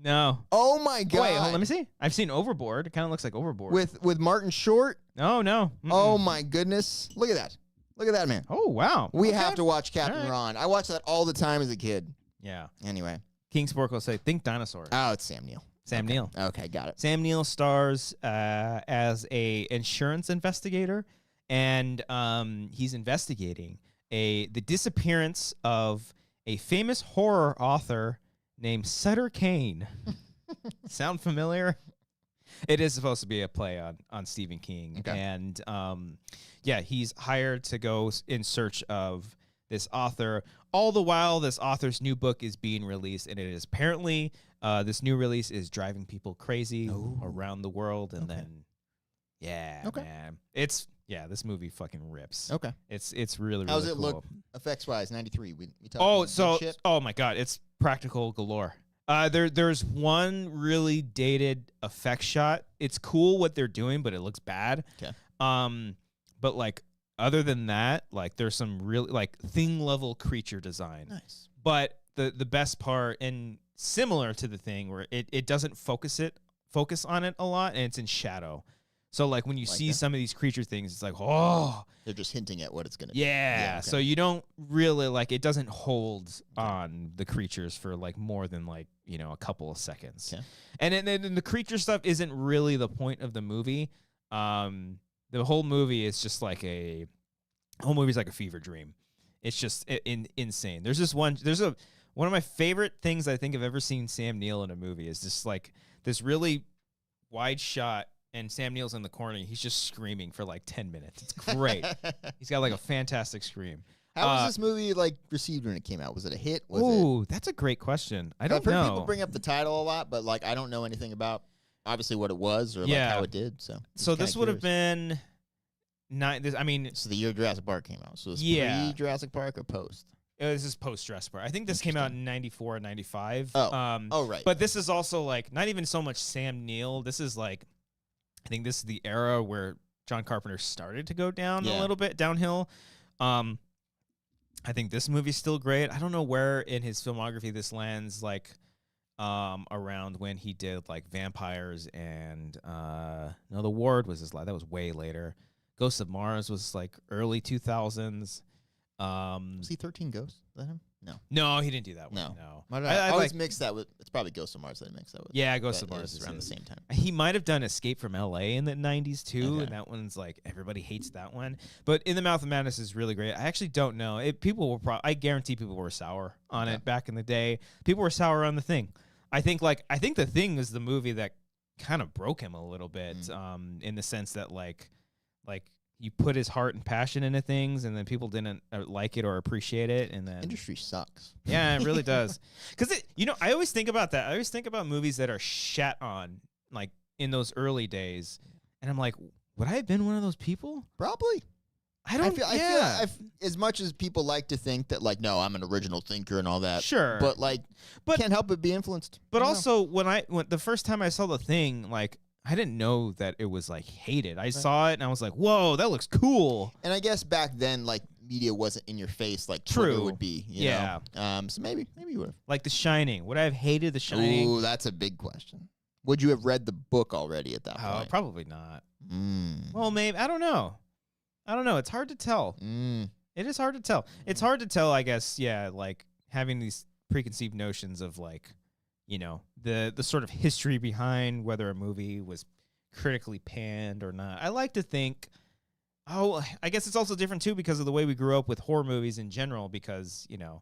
No. Oh, my God. Wait, hold on, let me see. I've seen Overboard. It kind of looks like Overboard. With Martin Short? No. Mm-mm. Oh, my goodness. Look at that. Look at that, man. Oh, wow. We have to watch Captain Ron. I watched that all the time as a kid. Yeah. Anyway. King Spork will say, think dinosaur. Oh, it's Sam Neill. Sam Neill. Okay, got it. Sam Neill stars as a insurance investigator, and he's investigating the disappearance of a famous horror author named Sutter Kane. Sound familiar? It is supposed to be a play on Stephen King. Okay. And he's hired to go in search of this author. All the while, this author's new book is being released, and it is apparently this new release is driving people crazy around the world. And then, man, this movie fucking rips. Okay, it's really, really How's it cool. look effects wise? 93. We talking oh my God, it's practical galore. There's one really dated effect shot. It's cool what they're doing, but it looks bad. Okay. But like other than that, like there's some really like thing level creature design. Nice. But the best part, and similar to the thing where it doesn't focus on it a lot, and it's in shadow. So like when you see some of these creature things, it's like, oh, they're just hinting at what it's gonna be. Yeah. Okay. So you don't really like it doesn't hold on the creatures for like more than like, you know, a couple of seconds. Okay. And then the creature stuff isn't really the point of the movie. The whole movie is just like the whole movie's like a fever dream. It's just insane. There's one of my favorite things I think I've ever seen Sam Neill in a movie is just like this really wide shot. And Sam Neill's in the corner. He's just screaming for like 10 minutes. It's great. He's got like a fantastic scream. How was this movie like received when it came out? Was it a hit? Ooh, that's a great question. I don't know. I've heard people bring up the title a lot, but like I don't know anything about obviously what it was or like how it did. So this would have been so the year Jurassic Park came out. So it's pre-Jurassic Park or post? This is post-Jurassic Park. I think this came out in 94 or 95. Oh, right. But this is also like not even so much Sam Neill. This is like I think this is the era where John Carpenter started to go down a little bit downhill. I think this movie's still great. I don't know where in his filmography this lands, like around when he did like Vampires and no, The Ward was that was way later. Ghosts of Mars was like early 2000s. Was he 13 Ghosts? Is that him? No, he didn't do that one. No. I always mix that with. It's probably Ghosts of Mars that I mix that with. Yeah, Ghosts of Mars is around the same time. He might have done Escape from L.A. in the 90s too, and that one's like everybody hates that one. But In the Mouth of Madness is really great. I actually don't know. I guarantee people were sour on it back in the day. People were sour on The Thing. I think The Thing is the movie that kind of broke him a little bit, in the sense that like you put his heart and passion into things, and then people didn't like it or appreciate it, and then industry sucks. Yeah, it really does. Because I always think about that. I always think about movies that are shat on, like in those early days, and I'm like, would I have been one of those people? Probably. I feel as much as people like to think that, like, no, I'm an original thinker and all that. Sure, but can't help but be influenced. But also, when the first time I saw The Thing, like, I didn't know that it was like hated. I saw it and I was like, "Whoa, that looks cool." And I guess back then, like media wasn't in your face like Twitter would be. You know? So maybe you would have. Like The Shining. Would I have hated The Shining? Ooh, that's a big question. Would you have read the book already at that point? Probably not. Well, maybe I don't know. It's hard to tell. It is hard to tell. It's hard to tell, I guess. Yeah, like having these preconceived notions of like, you know, the sort of history behind whether a movie was critically panned or not. I like to think, I guess it's also different too because of the way we grew up with horror movies in general, because, you know,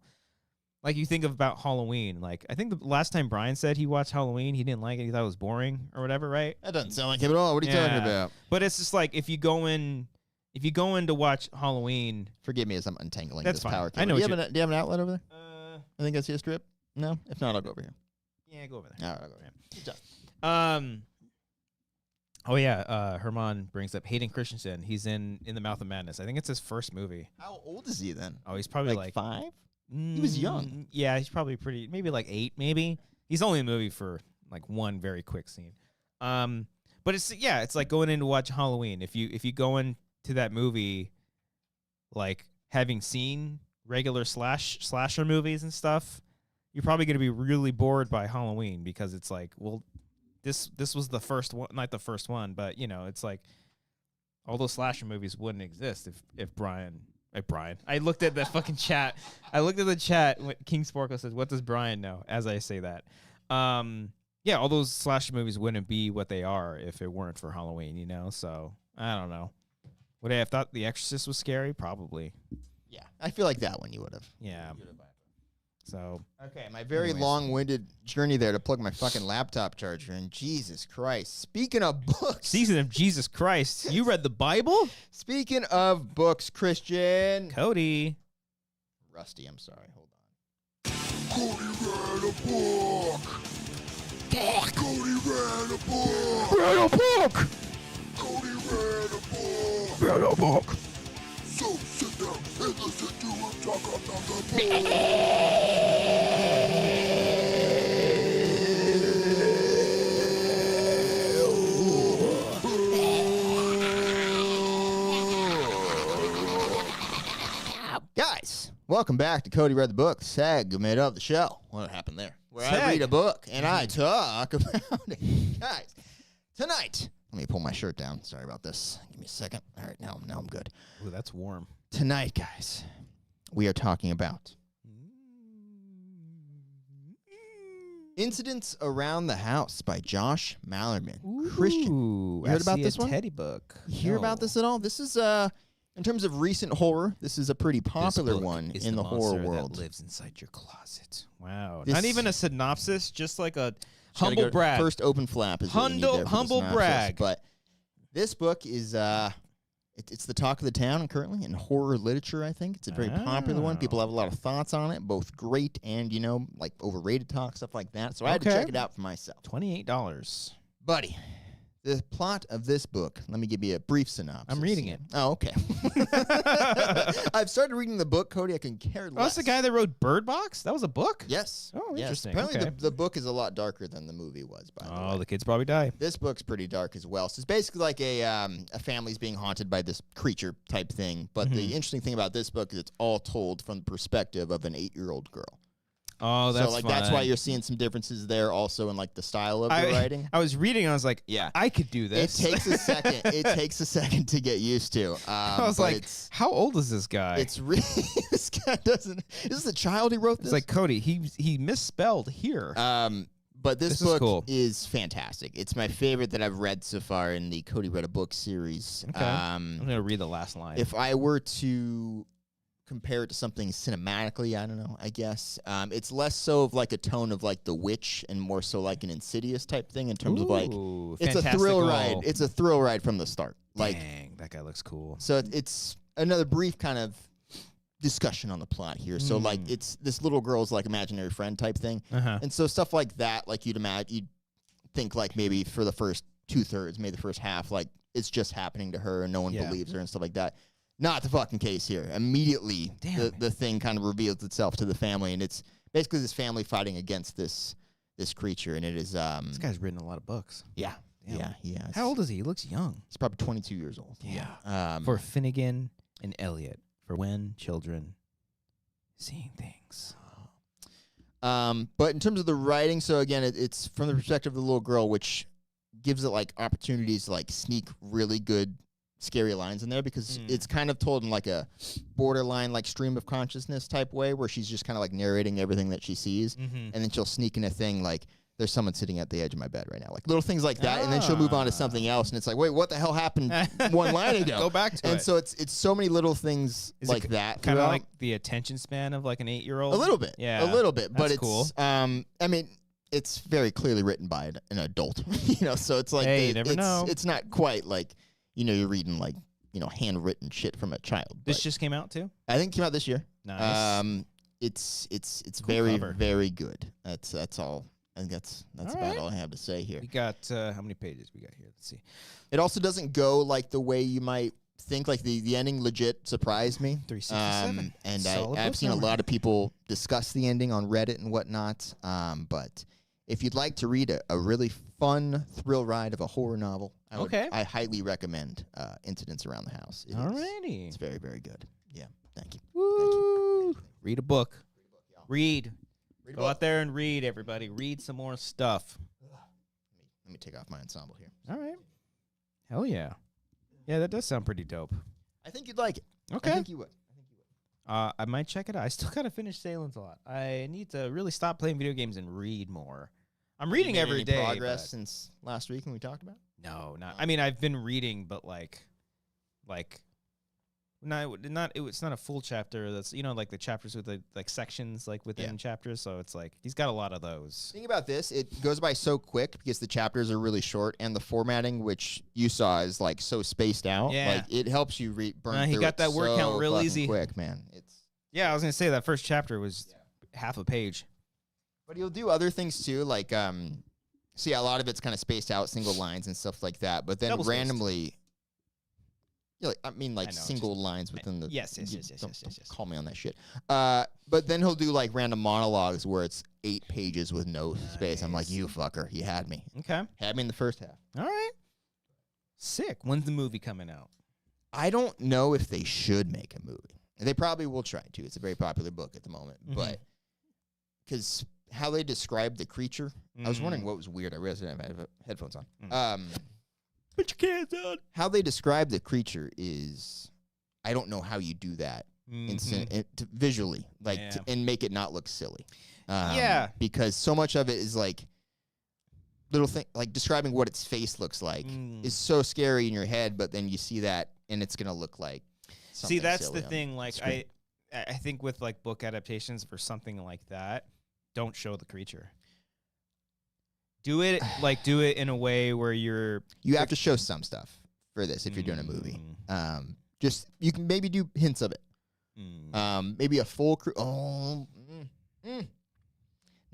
like you think about Halloween. Like I think the last time Brian said he watched Halloween, he didn't like it. He thought it was boring or whatever, right? That doesn't sound like him at all. What are you talking about? But it's just like if you go in to watch Halloween. Forgive me as I'm untangling this power cable. I know. Do you have an outlet over there? I think I see a strip. No? If not, I'll go over here. Yeah, go over there. All right, I'll go over here. Good job. Herman brings up Hayden Christensen. He's in The Mouth of Madness. I think it's his first movie. How old is he then? Oh, he's probably like 5? He was young. Yeah, he's probably maybe like 8, maybe. He's only in the movie for like one very quick scene. But it's like going in to watch Halloween. If you go into that movie, like having seen regular slasher movies and stuff, you're probably going to be really bored by Halloween because it's like, well, this was the first one, not the first one, but you know, it's like all those slasher movies wouldn't exist if Brian. I looked at the fucking chat. I looked at the chat. King Sporkle says, "What does Brian know?" As I say that, yeah, all those slasher movies wouldn't be what they are if it weren't for Halloween. You know, so I don't know. Would I have thought The Exorcist was scary? Probably. Yeah, I feel like that one you would have. Yeah. So okay, my very long-winded journey there to plug my fucking laptop charger in. Jesus Christ! Speaking of books, season of Jesus Christ, you read the Bible? Speaking of books, Christian, Cody, Rusty, I'm sorry. Hold on. Cody read a book. Cody read a book. Read a book. Cody read a book. Read a book. So sit down and listen to him talk about the book. Guys, welcome back to Cody Read the Book, segment of the show. What happened there? Where I read a book and I talk about it. Guys, tonight, Let me pull my shirt down. Sorry about this. Give me a second. All right, now I'm good. Ooh, that's warm. Tonight, guys, we are talking about Incidents Around the House by Josh Mallerman. Christian, you heard about this one? Teddy book. You hear about this at all? This is in terms of recent horror, this is a pretty popular one in the horror world. That lives inside your closet. Wow. Not even a synopsis, just like a humble brag. First open flap is what you need there for humble the synopsis. brag. But this book is it's the talk of the town currently in horror literature, I think. It's a very popular one. People have a lot of thoughts on it, both great and, like overrated talk, stuff like that. So I had to check it out for myself. $28. Buddy, the plot of this book, let me give you a brief synopsis. I'm reading it. Oh, okay. I've started reading the book, Cody. I can care less. Oh, that's the guy that wrote Bird Box? That was a book? Yes. Oh, yes. interesting. Apparently okay. the book is a lot darker than the movie was, by the way. Oh, the kids probably die. This book's pretty dark as well. So it's basically like a family's being haunted by this creature type thing. But the interesting thing about this book is it's all told from the perspective of an 8-year-old girl. Oh, that's so fun. That's why you're seeing some differences there also in like the style of the writing. I was reading and I was like, yeah, I could do this. It takes a second. It takes a second to get used to. I was like, how old is this guy? It's really this guy doesn't. Is this a child who wrote this? It's like Cody. He misspelled here. But this book is cool. is fantastic. It's my favorite that I've read so far in the Cody Read a Book series. Okay. I'm gonna read the last line. If I were to compare it to something cinematically, I don't know, I guess. It's less so of like a tone of like The Witch and more so like an Insidious type thing in terms of like it's a thrill ride. It's a thrill ride from the start. Like, dang, that guy looks cool. So it's another brief kind of discussion on the plot here. So like it's this little girl's like imaginary friend type thing. And so stuff like that, like you'd think like maybe for the first 2/3, maybe the first half, like it's just happening to her and no one believes her and stuff like that. Not the fucking case here. Immediately, the thing kind of reveals itself to the family, and it's basically this family fighting against this creature, and it is... this guy's written a lot of books. Yeah. Damn. Yeah, he has. How old is he? He looks young. He's probably 22 years old. Yeah. For Finnegan and Elliot, for when children seeing things. But in terms of the writing, so again, it's from the perspective of the little girl, which gives it like opportunities to like sneak really good scary lines in there because it's kind of told in like a borderline like stream of consciousness type way where she's just kind of like narrating everything that she sees and then she'll sneak in a thing like there's someone sitting at the edge of my bed right now, like little things like that, and then she'll move on to something else and it's like, wait, what the hell happened one line ago? Go back to it. And so it's so many little things like that, kind of like the attention span of like an 8-year-old. a little bit, yeah, a little bit, but that's it's cool. I mean, it's very clearly written by an adult, so it's like hey, you never know. It's not quite like you're reading like handwritten shit from a child. This just came out too? I think it came out this year. Nice. It's cool very cover. very good. That's all. I think that's about all I have to say here. We got how many pages we got here? Let's see. It also doesn't go like the way you might think. Like the ending legit surprised me. 367. And Solid I've book seen number. a lot of people discuss the ending on Reddit and whatnot. But if you'd like to read a really fun thrill ride of a horror novel, I highly recommend Incidents Around the House. Alrighty. It's very, very good. Yeah, thank you. Woo. Thank you. Read a book. Read. Read a Go book. out there and read, everybody. Read some more stuff. Let me take off my ensemble here. All right. Hell yeah. Yeah, that does sound pretty dope. I think you'd like it. Okay. I think you would. I might check it out. I still got to finish Salem's a lot. I need to really stop playing video games and read more. I'm reading Made every any day. progress since last week when we talked about it? No, not. I mean, I've been reading, but it's not a full chapter. That's like the chapters with the like sections like within chapters. So it's like he's got a lot of those. Think about this. It goes by so quick because the chapters are really short and the formatting, which you saw, is like so spaced out. Yeah. Like it helps you burn He through got it that word so count real fucking easy. quick, man. Yeah, I was gonna say that first chapter was half a page. But he'll do other things too, like so yeah, a lot of it's kind of spaced out, single lines and stuff like that. But then Double-spaced. randomly, single lines within the. Yes. Don't call me on that shit. But then he'll do like random monologues where it's 8 pages with no space. I'm like, you fucker, you had me. Okay. Had me in the first half. All right. Sick. When's the movie coming out? I don't know if they should make a movie. They probably will try to. It's a very popular book at the moment. But because how they describe the creature, I was wondering what was weird. I realized I didn't have headphones on. Put your cans down. How they describe the creature is, I don't know how you do that visually, like, and make it not look silly. Because so much of it is like little thing, like describing what its face looks like is so scary in your head, but then you see that and it's gonna look like something. See, that's silly the thing. Like I think with like book adaptations for something like that, don't show the creature. Do it in a way where you have to show some stuff for this if you're doing a movie. Just you can maybe do hints of it. Maybe a full crew.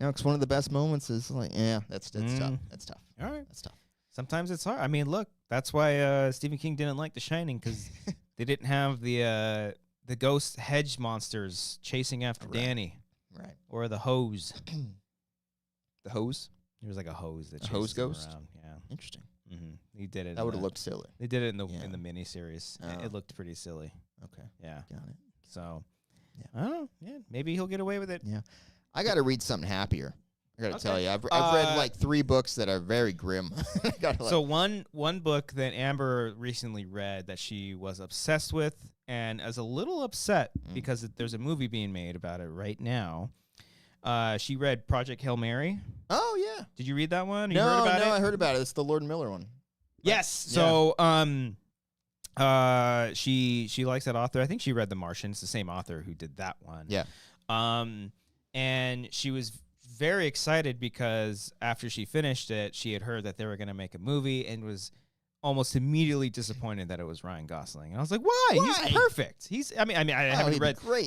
No, because one of the best moments is like, that's tough. That's tough. All right, that's tough. Sometimes it's hard. I mean, look, that's why Stephen King didn't like The Shining, because they didn't have the ghost hedge monsters chasing after Danny, right? Or the hose. The hose. There was like a hose that hose ghost. Around. Yeah, interesting. He did it. That would have looked silly. They did it in the miniseries. It looked pretty silly. Okay. Yeah. Got it. So, I don't know. Yeah, maybe he'll get away with it. Yeah. I got to read something happier. I got to tell you, I've read like 3 books that are very grim. So one book that Amber recently read that she was obsessed with and is a little upset because there's a movie being made about it right now. She read Project Hail Mary. Oh yeah. Did you read that one? No, I heard about it. It's the Lord Miller one. Yes. So she likes that author. I think she read The Martian. It's the same author who did that one. Yeah. And she was very excited because after she finished it, she had heard that they were going to make a movie and was almost immediately disappointed that it was Ryan Gosling. And I was like, why? He's perfect. I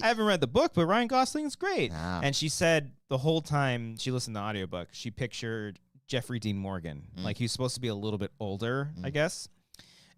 haven't read the book, but Ryan Gosling is great. Wow. And she said the whole time she listened to the audiobook, she pictured Jeffrey Dean Morgan. Like he was supposed to be a little bit older, I guess.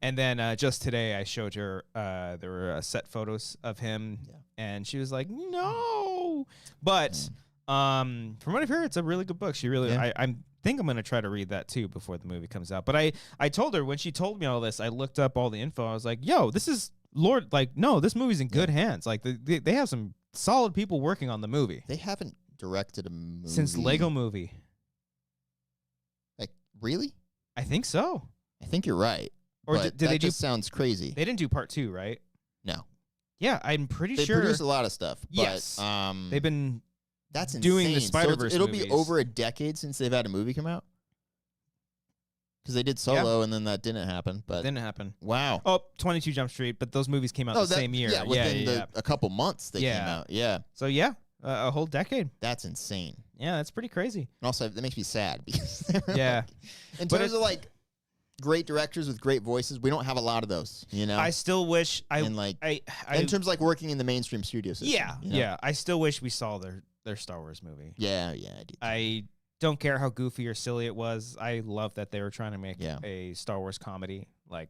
And then just today I showed her, there were set photos of him and she was like, no. But from what I've heard, it's a really good book. She really, I think I'm going to try to read that too before the movie comes out. But I told her when she told me all this, I looked up all the info. I was like, yo, this is this movie's in good hands. Like they have some solid people working on the movie. They haven't directed a movie since Lego Movie. Like, really? I think so. I think you're right. Or did they just sounds crazy. They didn't do part 2, right? No. Yeah, I'm pretty sure. They produced a lot of stuff. But, yes. They've been that's doing insane. the Spider-Verse It'll movies. be over a decade since they've had a movie come out. Because they did Solo, and then that didn't happen. But didn't happen. Wow. Oh, 22 Jump Street, but those movies came out the same year. Yeah, within a couple months they came out. Yeah. So, a whole decade. That's insane. Yeah, that's pretty crazy. And also, that makes me sad. Because in terms of, like, great directors with great voices, we don't have a lot of those, you know? I still wish in terms of, like, working in the mainstream studio system. Yeah, you know? I still wish we saw their Star Wars movie. Yeah, I do. I don't care how goofy or silly it was. I love that they were trying to make a Star Wars comedy. Like,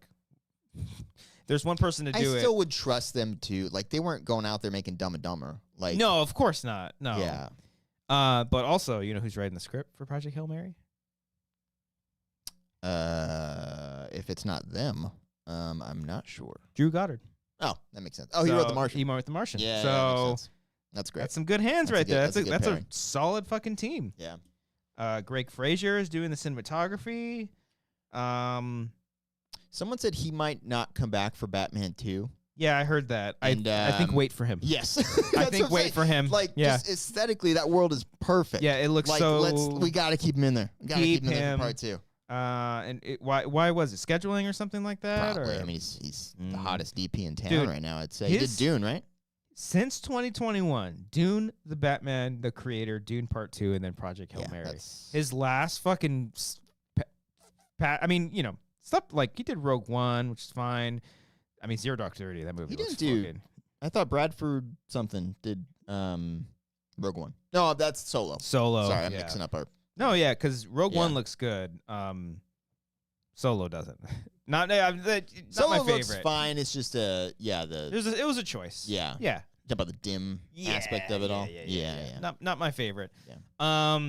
there's one person to do it. I still would trust them to, like, they weren't going out there making Dumb and Dumber. Like, no, of course not. No. Yeah. But also, you know who's writing the script for Project Hail Mary? If it's not them, I'm not sure. Drew Goddard. Oh, that makes sense. Oh, he wrote The Martian. He wrote The Martian. Yeah, so that makes sense. That's great. That's some good hands right there. That's a a solid fucking team. Yeah. Greg Fraser is doing the cinematography. Someone said he might not come back for Batman 2. Yeah, I heard that. And, I think wait for him. Yes. I think wait for him. Like, just aesthetically, that world is perfect. Yeah, it looks like, so... we got to keep him in there. We got to keep him in there for part 2. And why was it? Scheduling or something like that? Probably. Or? I mean, he's the hottest DP in town right now, I'd say. He did Dune, right? Since 2021, Dune, the Batman, the creator, Dune Part 2, and then Project Hail Mary. His last fucking... I mean, you know, stuff like he did Rogue One, which is fine. I mean, Zero Dark 30, that movie he was didn't fucking... I thought Bradford something did Rogue One. No, that's Solo. Sorry, I'm mixing up our... No, yeah, because Rogue One looks good. Solo doesn't. Not Solo my favorite. Looks fine. It's just it was a choice. Yeah. About the dim aspect of it all. Yeah. Not my favorite. Yeah.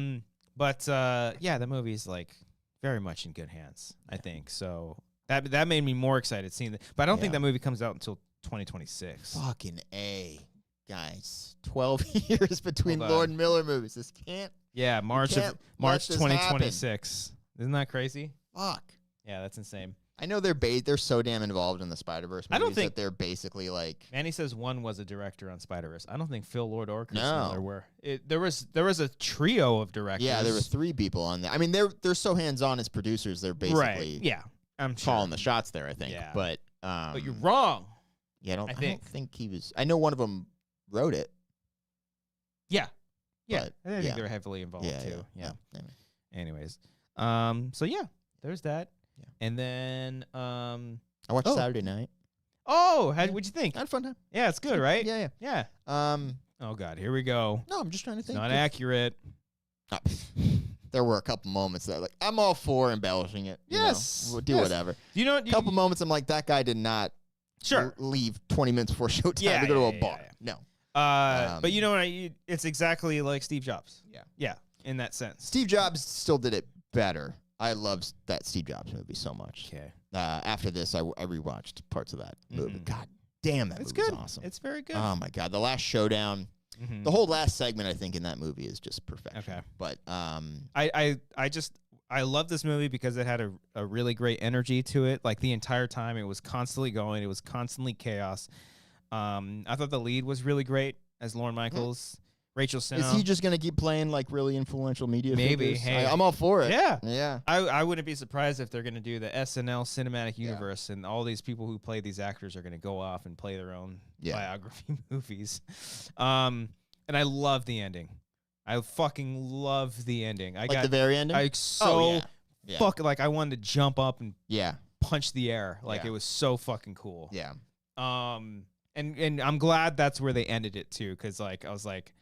But the movie's like very much in good hands. I think so. That made me more excited seeing that. But I don't think that movie comes out until 2026. Fucking A, guys. 12 years between Lord and Miller movies. This can't. Yeah, March 2026. Isn't that crazy? Fuck. Yeah, that's insane. I know they're so damn involved in the Spider-Verse movies I don't think that they're basically like. Manny says one was a director on Spider-Verse. I don't think Phil Lord or Chris No. Miller were. There was a trio of directors. Yeah, there were 3 people on there. I mean, they're so hands-on as producers. They're basically right. Yeah, I'm sure. calling the shots there. I think. Yeah. But you're wrong. Yeah, I don't think. think he was. I know one of them wrote it. Yeah. But, I think they're heavily involved too. Yeah. Anyway. Anyways, so yeah, there's that. Yeah. And then I watched Saturday night. what'd you think? I had a fun time. Yeah, it's good, right? Yeah. Yeah. Oh God, here we go. No, I'm just trying to It's think. not accurate. There were a couple moments that I'm all for embellishing it. Yes. We'll do whatever. You know, A couple moments I'm like, that guy did not leave 20 minutes before showtime to go to a bar. Yeah. No. But you know what? It's exactly like Steve Jobs. Yeah. Yeah, in that sense. Steve Jobs still did it better. I love that Steve Jobs movie so much. Okay. After this, I rewatched parts of that movie. God damn, that It's movie good. was awesome. It's very good. Oh my God, the last showdown, the whole last segment, I think, in that movie is just perfection. Okay. But I love this movie because it had a really great energy to it. Like the entire time, it was constantly going. It was constantly chaos. I thought the lead was really great as Lorne Michaels. Rachel Sinnoh. is he just gonna keep playing like really influential media? Maybe. figures? Hey. I'm all for it. Yeah. Yeah. I wouldn't be surprised if they're going to do the SNL cinematic universe and all these people who play these actors are going to go off and play their own biography movies. And I love the ending. I fucking love the ending. I Like the very ending. I so Yeah. fucking like I wanted to jump up and Yeah. punch the air. Like Yeah. it was so fucking cool. Yeah. And I'm glad that's where they ended it too, because like I was like,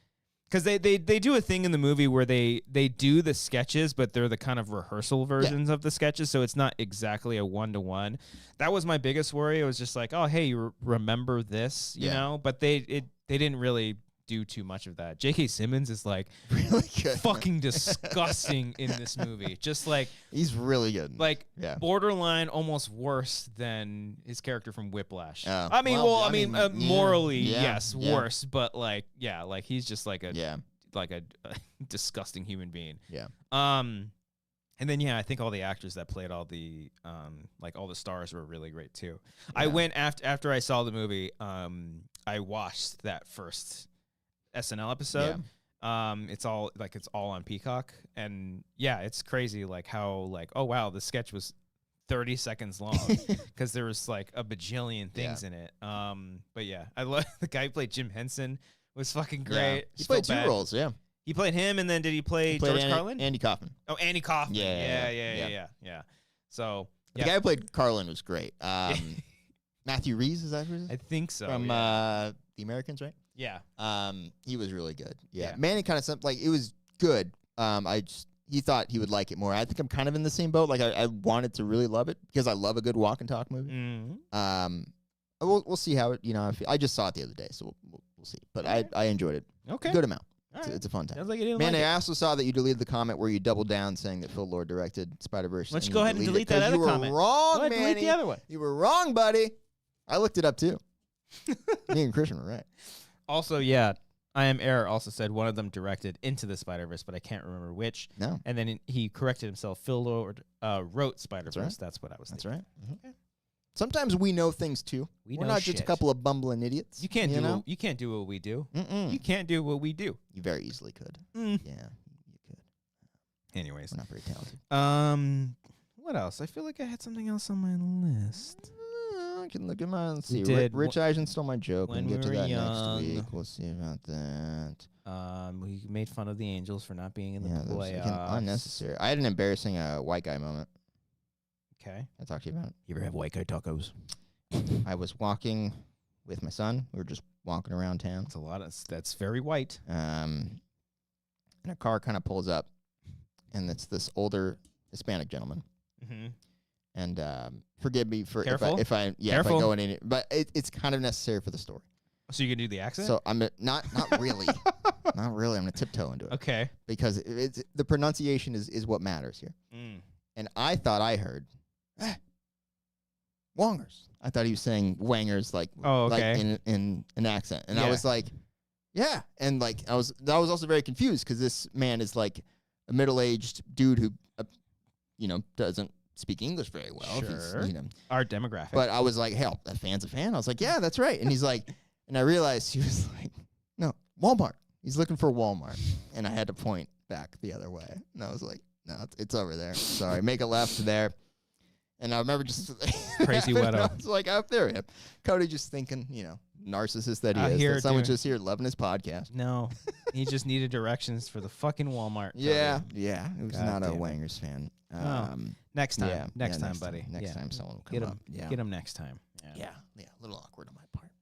because they do a thing in the movie where they do the sketches, but they're the kind of rehearsal versions of the sketches, so it's not exactly a 1-to-1. That was my biggest worry. It was just like, oh hey, you remember this, you know? But they didn't really do too much of that. J.K. Simmons is like really good, fucking disgusting in this movie. Just like he's really good. Like borderline almost worse than his character from Whiplash. I mean, morally, yes, worse, but like, like he's just like a disgusting human being. Yeah. And then I think all the actors that played all the all the stars were really great too. Yeah. I went after I saw the movie. I watched that first SNL episode. Yeah. It's all on Peacock, and it's crazy like how like, oh wow, the sketch was 30 seconds long because there was like a bajillion things in it. But I love the guy who played Jim Henson was fucking great. Yeah. He played 2 roles. Yeah. He played him, and then did he play George Carlin? Andy Kaufman. Oh, Andy Kaufman. Yeah. So the guy who played Carlin was great. Matthew Rhys, is that who it is? I think so. From The Americans, right? Yeah. He was really good. Yeah. Manny kind of like it was good. He thought he would like it more. I think I'm kind of in the same boat. Like I wanted to really love it because I love a good walk and talk movie. Mm-hmm. We'll see how it. I just saw it the other day, so we'll see. But I enjoyed it. Okay. Good amount. Right. It's a fun time. Sounds like you didn't Man, like I also saw that you deleted the comment where you doubled down saying that Phil Lord directed Spider-Verse. Why don't you go ahead and delete that other comment? You were wrong, go ahead, Manny. delete the other one. You were wrong, buddy. I looked it up too. Me and Christian were right. Also, I Am Air also said one of them directed Into the Spider-Verse, but I can't remember which. No. And then he corrected himself. Phil Lord wrote Spider-Verse. That's, right. what I was thinking. That's right. Mm-hmm. Okay. Sometimes we know things too. We're not just a couple of bumbling idiots. You can't do you can't do what we do. You can't do what we do. You very easily could. Yeah, you could. Anyways, we're not very talented. What else? I feel like I had something else on my list. I can look at mine and see. did. Rich Eisen stole my joke. When we'll get to we were that young. next week. We'll see about that. We made fun of the Angels for not being in the That was playoffs. unnecessary. I had an embarrassing white guy moment. Okay. I talked to you about it. You ever have white guy tacos? I was walking with my son. We were just walking around town. That's very white. And a car kind of pulls up, and it's this older Hispanic gentleman. Mm-hmm. And forgive me for Careful. if I go in it, but it's kind of necessary for the story. So you can do the accent? So I'm not really, not really. I'm gonna tiptoe into it. Okay. Because the pronunciation is what matters here. And I thought I heard Wangers. I thought he was saying Wangers like in an accent, and I was like, yeah, and like I was also very confused because this man is like a middle-aged dude who doesn't speak English very well. If Sure. he's, Our demographic. But I was like, hell, a fan's a fan. I was like, yeah, that's right. And he's like, and I realized he was like, no, Walmart. He's looking for Walmart. And I had to point back the other way. And I was like, no, it's over there. Sorry, make a left there. And I remember just Crazy weirdo. I was like, up there, Cody just thinking, narcissist that he is. Here, That someone's dude. just here loving his podcast. No, he just needed directions for the fucking Walmart. Yeah. It was God not a damn it. Wangers fan. Next time. Yeah, next yeah, time, buddy. Next time someone will come Get him. up. Yeah. Get him next time. Yeah, a little awkward on my part.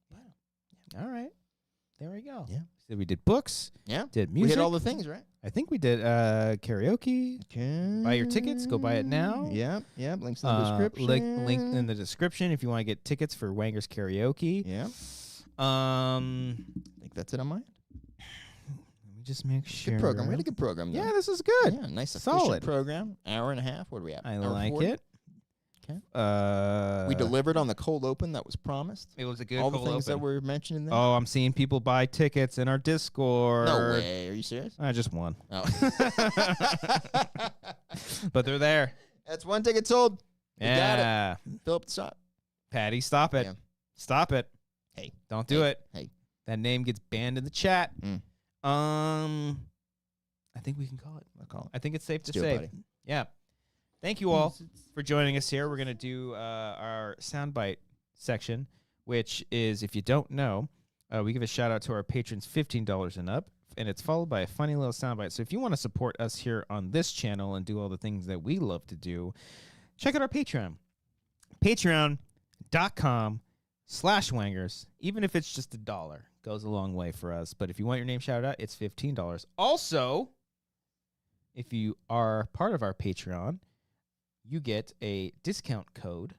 All right. There we go. Yeah. So we did books. Yeah. Did We music. hit all the things, right? I think we did karaoke. Buy your tickets. Go buy it now. Yep. Links in the description. Link in the description if you want to get tickets for Wangers karaoke. Yeah. I think that's it on mine. Let me just make sure. Good program. We had a good program. Yeah, this is good. Yeah, nice, Solid efficient program. Hour and a half. What do we have? I Hour like 40? it. Okay. We delivered on the cold open that was promised. It was a good All the cold things that open. were mentioned in there. Oh, I'm seeing people buy tickets in our Discord. No way. Are you serious? I just won. Oh. But they're there. That's one ticket sold. We got Yeah. it. Philip, stop. Patty, stop it. Yeah. Stop it. Hey. Don't do it. Hey. That name gets banned in the chat. Mm. I think we can call it. I'll call it. I think it's safe to do it, say. buddy. Yeah. Thank you all for joining us here. We're going to do our soundbite section, which is, if you don't know, we give a shout out to our patrons $15 and up, and it's followed by a funny little soundbite. So if you want to support us here on this channel and do all the things that we love to do, check out our Patreon. Patreon.com/Wangers. Even if it's just $1, goes a long way for us. But if you want your name shouted out, it's $15. Also, if you are part of our Patreon, you get a discount code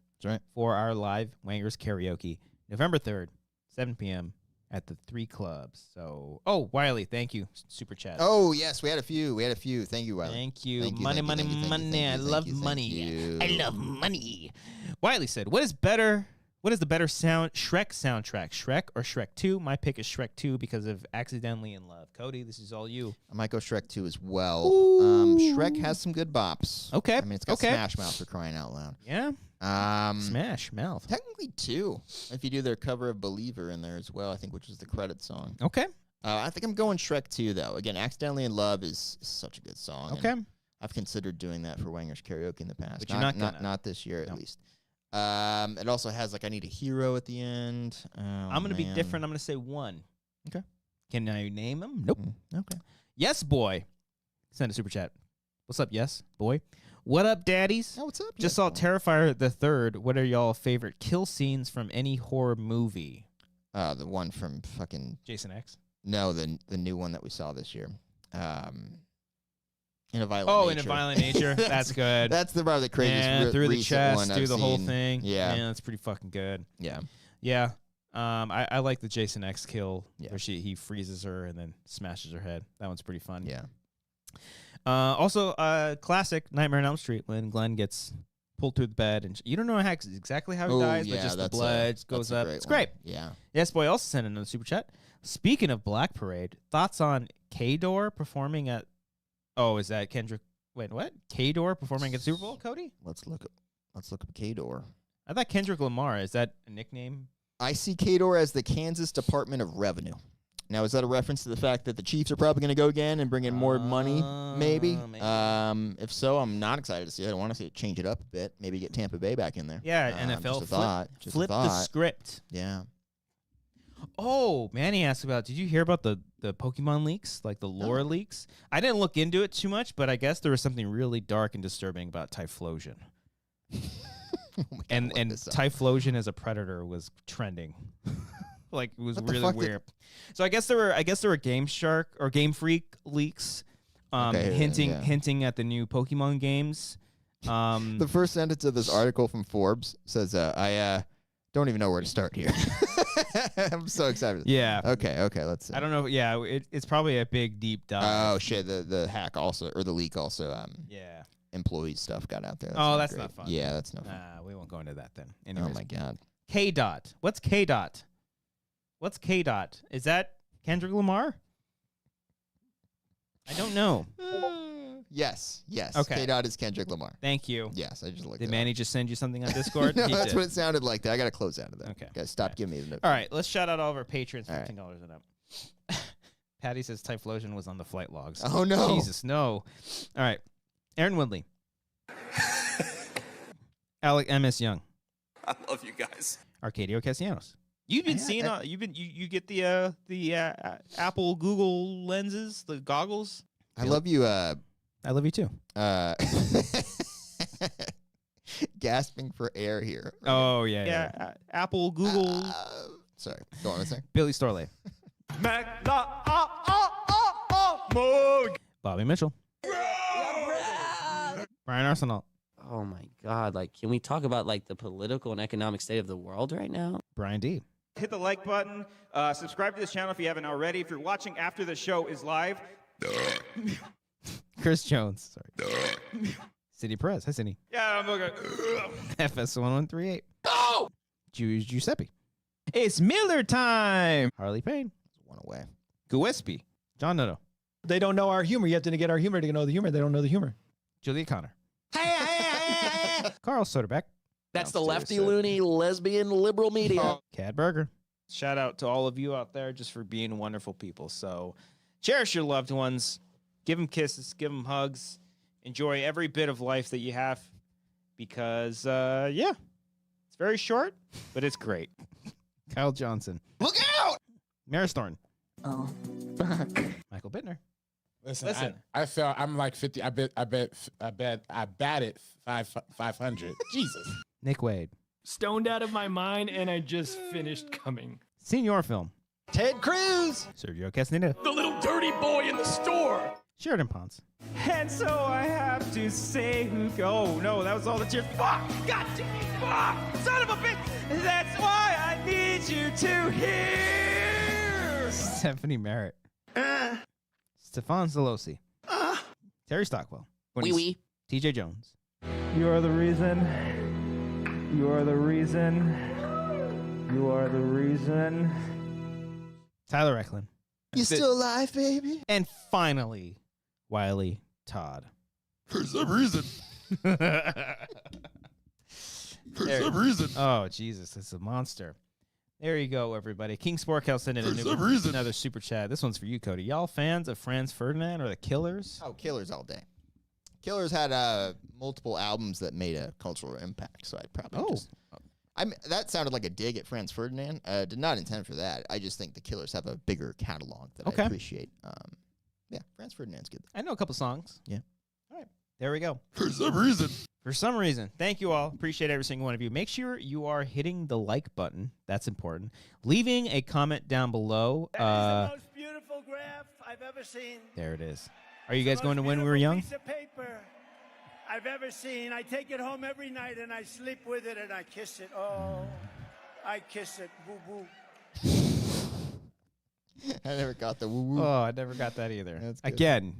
for our live Wangers karaoke, November 3rd, 7 p.m. at the 3 clubs. So, Wiley, thank you. Super chat. Oh, yes, we had a few. Thank you, Wiley. Thank you. Thank you, Money, thank you, money, thank you, money. thank you, I thank love you, thank money. you. I love money. Wiley said, What is the better Shrek soundtrack? Shrek or Shrek 2? My pick is Shrek 2 because of Accidentally in Love. Cody, this is all you. I might go Shrek 2 as well. Shrek has some good bops. Okay. I mean, it's got Smash Mouth for crying out loud. Yeah. Smash Mouth. Technically 2, if you do their cover of Believer in there as well, I think, which is the credit song. Okay. I think I'm going Shrek 2, though. Again, Accidentally in Love is such a good song. Okay. I've considered doing that for Wangers Karaoke in the past. But you're not gonna. Not this year, No. at least. It also has, I Need a Hero at the end. I'm going to be different. I'm going to say 1. Okay. Can I name him? Nope. Okay. Yes, boy. Send a super chat. What's up, yes, boy? What up, daddies? Oh, what's up? Just saw Terrifier the 3rd. What are y'all favorite kill scenes from any horror movie? The one from fucking... Jason X? No, the new one that we saw this year. In a Violent Nature. In a Violent Nature. That's good. That's probably the craziest through the recent chest, one through I've the whole seen. thing. Yeah. Man, that's pretty fucking good. Yeah. Yeah. I like the Jason X kill Yeah. where he freezes her and then smashes her head. That one's pretty fun. Yeah. Also, classic Nightmare on Elm Street when Glenn gets pulled through the bed and you don't know exactly how he dies, but just the blood goes up. It's great. Yeah. Yes, boy. Also sent another super chat. Speaking of Black Parade, thoughts on K-Door performing at? Oh, is that Kendrick? Wait, what? K-Door performing at Super Bowl? Cody? Let's look up K-Door. I thought Kendrick Lamar. Is that a nickname? I see K-Door as the Kansas Department of Revenue. Now, is that a reference to the fact that the Chiefs are probably going to go again and bring in more money? Maybe. If so, I'm not excited to see it. I want to see it change it up a bit. Maybe get Tampa Bay back in there. Yeah, NFL flip the script. Yeah. Oh, Manny asked about, did you hear about the Pokemon leaks, like the lore leaks? I didn't look into it too much, but I guess there was something really dark and disturbing about Typhlosion. Oh my God, and Typhlosion as a predator was trending. Like, it was really weird. So I guess there were Game Shark or Game Freak leaks hinting at the new Pokemon games. The first sentence of this article from Forbes says, I don't even know where to start here. I'm so excited. Yeah. Okay, let's see. I don't know. Yeah, it's probably a big, deep dive. Oh, shit. The hack also, or the leak also, yeah. Employee stuff got out there. That's not fun. Yeah, that's no fun. We won't go into that then. Oh, Anyways. my God. K-Dot. What's K-Dot? What's K-Dot? Is that Kendrick Lamar? I don't know. Yes. Okay. K-Dot is Kendrick Lamar. Thank you. Yes, I just looked Did it Manny just send you something on Discord? No, He that's did. what it sounded like. I got to close out of that. Okay. Guys, stop giving me the All right, let's shout out all of our patrons, All right. $15 and up. Patty says Typhlosion was on the flight logs. Oh, no. Jesus, no. All right. Aaron Woodley. Alec M.S. Young. I love you guys. Arcadio Castellanos. You've been seeing you get the Apple Google lenses, the goggles. I love you. I love you too. Gasping for air here. Oh yeah. Apple Google. Sorry. Go on a second. Billy Storley. Bobby Mitchell. Brian Arsenal. Oh my God! Like, can we talk about like the political and economic state of the world right now? Brian D. Hit the like button. Subscribe to this channel if you haven't already. If you're watching after the show is live. Chris Jones. Sorry. Cindy Perez. Hi, Cindy. Yeah, I'm looking. FS1138. Oh! Giuseppe. It's Miller time. Harley Payne. One away. Gillespie. John Noto. They don't know our humor. You have to get our humor to know the humor. They don't know the humor. Julia Connor. Carl Soderbeck. That's the lefty loony lesbian liberal media. Cad Berger. Shout out to all of you out there just for being wonderful people. So cherish your loved ones. Give them kisses. Give them hugs. Enjoy every bit of life that you have because, it's very short, but it's great. Kyle Johnson. Look out! Maris Thorne. Oh, fuck. Michael Bittner. Listen. I felt I'm like 50. I batted 500. Jesus. Nick Wade. Stoned out of my mind, and I just finished coming. Senior Film. Ted Cruz. Sergio Castaneda. The little dirty boy in the store. Sheridan Ponce. And so I have to say oh no, that was all the cheers. Fuck! God damn it! Fuck! Son of a bitch! That's why I need you to hear! Stephanie Merritt. Stefan Zalosi. Terry Stockwell. Wee. TJ Jones. You are the reason. You are the reason. You are the reason. Tyler Eklund. You still alive, baby? And finally, Wiley Todd. For some reason. For some reason. Oh, Jesus. It's a monster. There you go, everybody. King Sporkhouse sent in another super chat. This one's for you, Cody. Y'all fans of Franz Ferdinand or the Killers? Oh, Killers all day. Killers had multiple albums that made a cultural impact, so I'd probably that sounded like a dig at Franz Ferdinand. Did not intend for that. I just think the Killers have a bigger catalog that I appreciate. Franz Ferdinand's good. I know a couple songs. Yeah. All right. There we go. For some reason. For some reason. Thank you all. Appreciate every single one of you. Make sure you are hitting the like button. That's important. Leaving a comment down below. That is the most beautiful graph I've ever seen. There it is. Are you guys going to When We Were Young? Piece of paper I've ever seen. I take it home every night and I sleep with it and I kiss it. Oh, I kiss it. Woo woo. I never got the woo-woo. Oh, I never got that either. That's good. Again,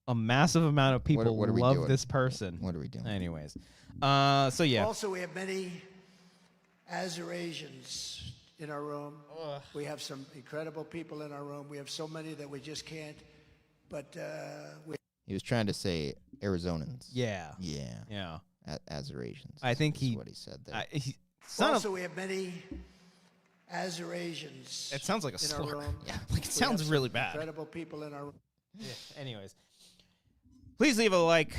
a massive amount of people What are we love doing? this person. What are we doing? Anyways. So, yeah. Also, we have many Azerasians in our room. We have some incredible people in our room. We have so many that we just can't. But He was trying to say Arizonans. Yeah. Yeah. Yeah. Azerasians. I think is what he said there. also, we have many Azerasians. It sounds like a in our slur. room. Yeah, like it We sounds have really some bad. Incredible people in our room. Yeah. Anyways, please leave a like,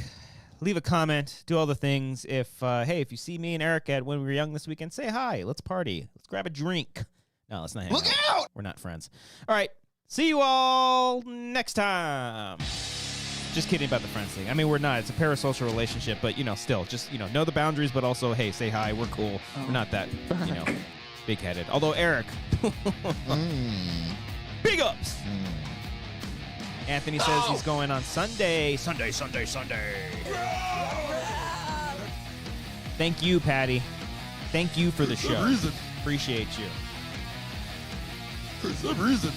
leave a comment, do all the things. If if you see me and Eric at When We Were Young this weekend, say hi. Let's party. Let's grab a drink. No, let's not hang out. We're not friends. All right. See you all next time. Just kidding about the friends thing. I mean, we're not. It's a parasocial relationship, but still, just know the boundaries. But also, hey, say hi. We're cool. We're not that big-headed. Although Eric, big ups. Anthony says he's going on Sunday. Sunday. Thank you, Patty. Thank you for the For some show. reason. Appreciate you. For some reason.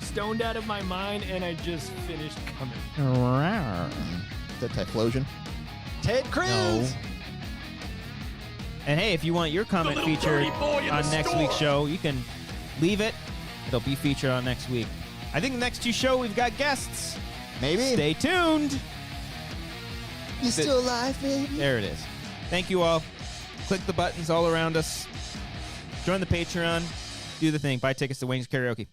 Stoned out of my mind, and I just finished coming. The Typhlosion. Ted Cruz. No. And hey, if you want your comment featured on next week's show, you can leave it. It'll be featured on next week. I think the next two show we've got guests. Maybe. Stay tuned. You still alive, baby? There it is. Thank you all. Click the buttons all around us. Join the Patreon. Do the thing. Buy tickets to Wangers Karaoke.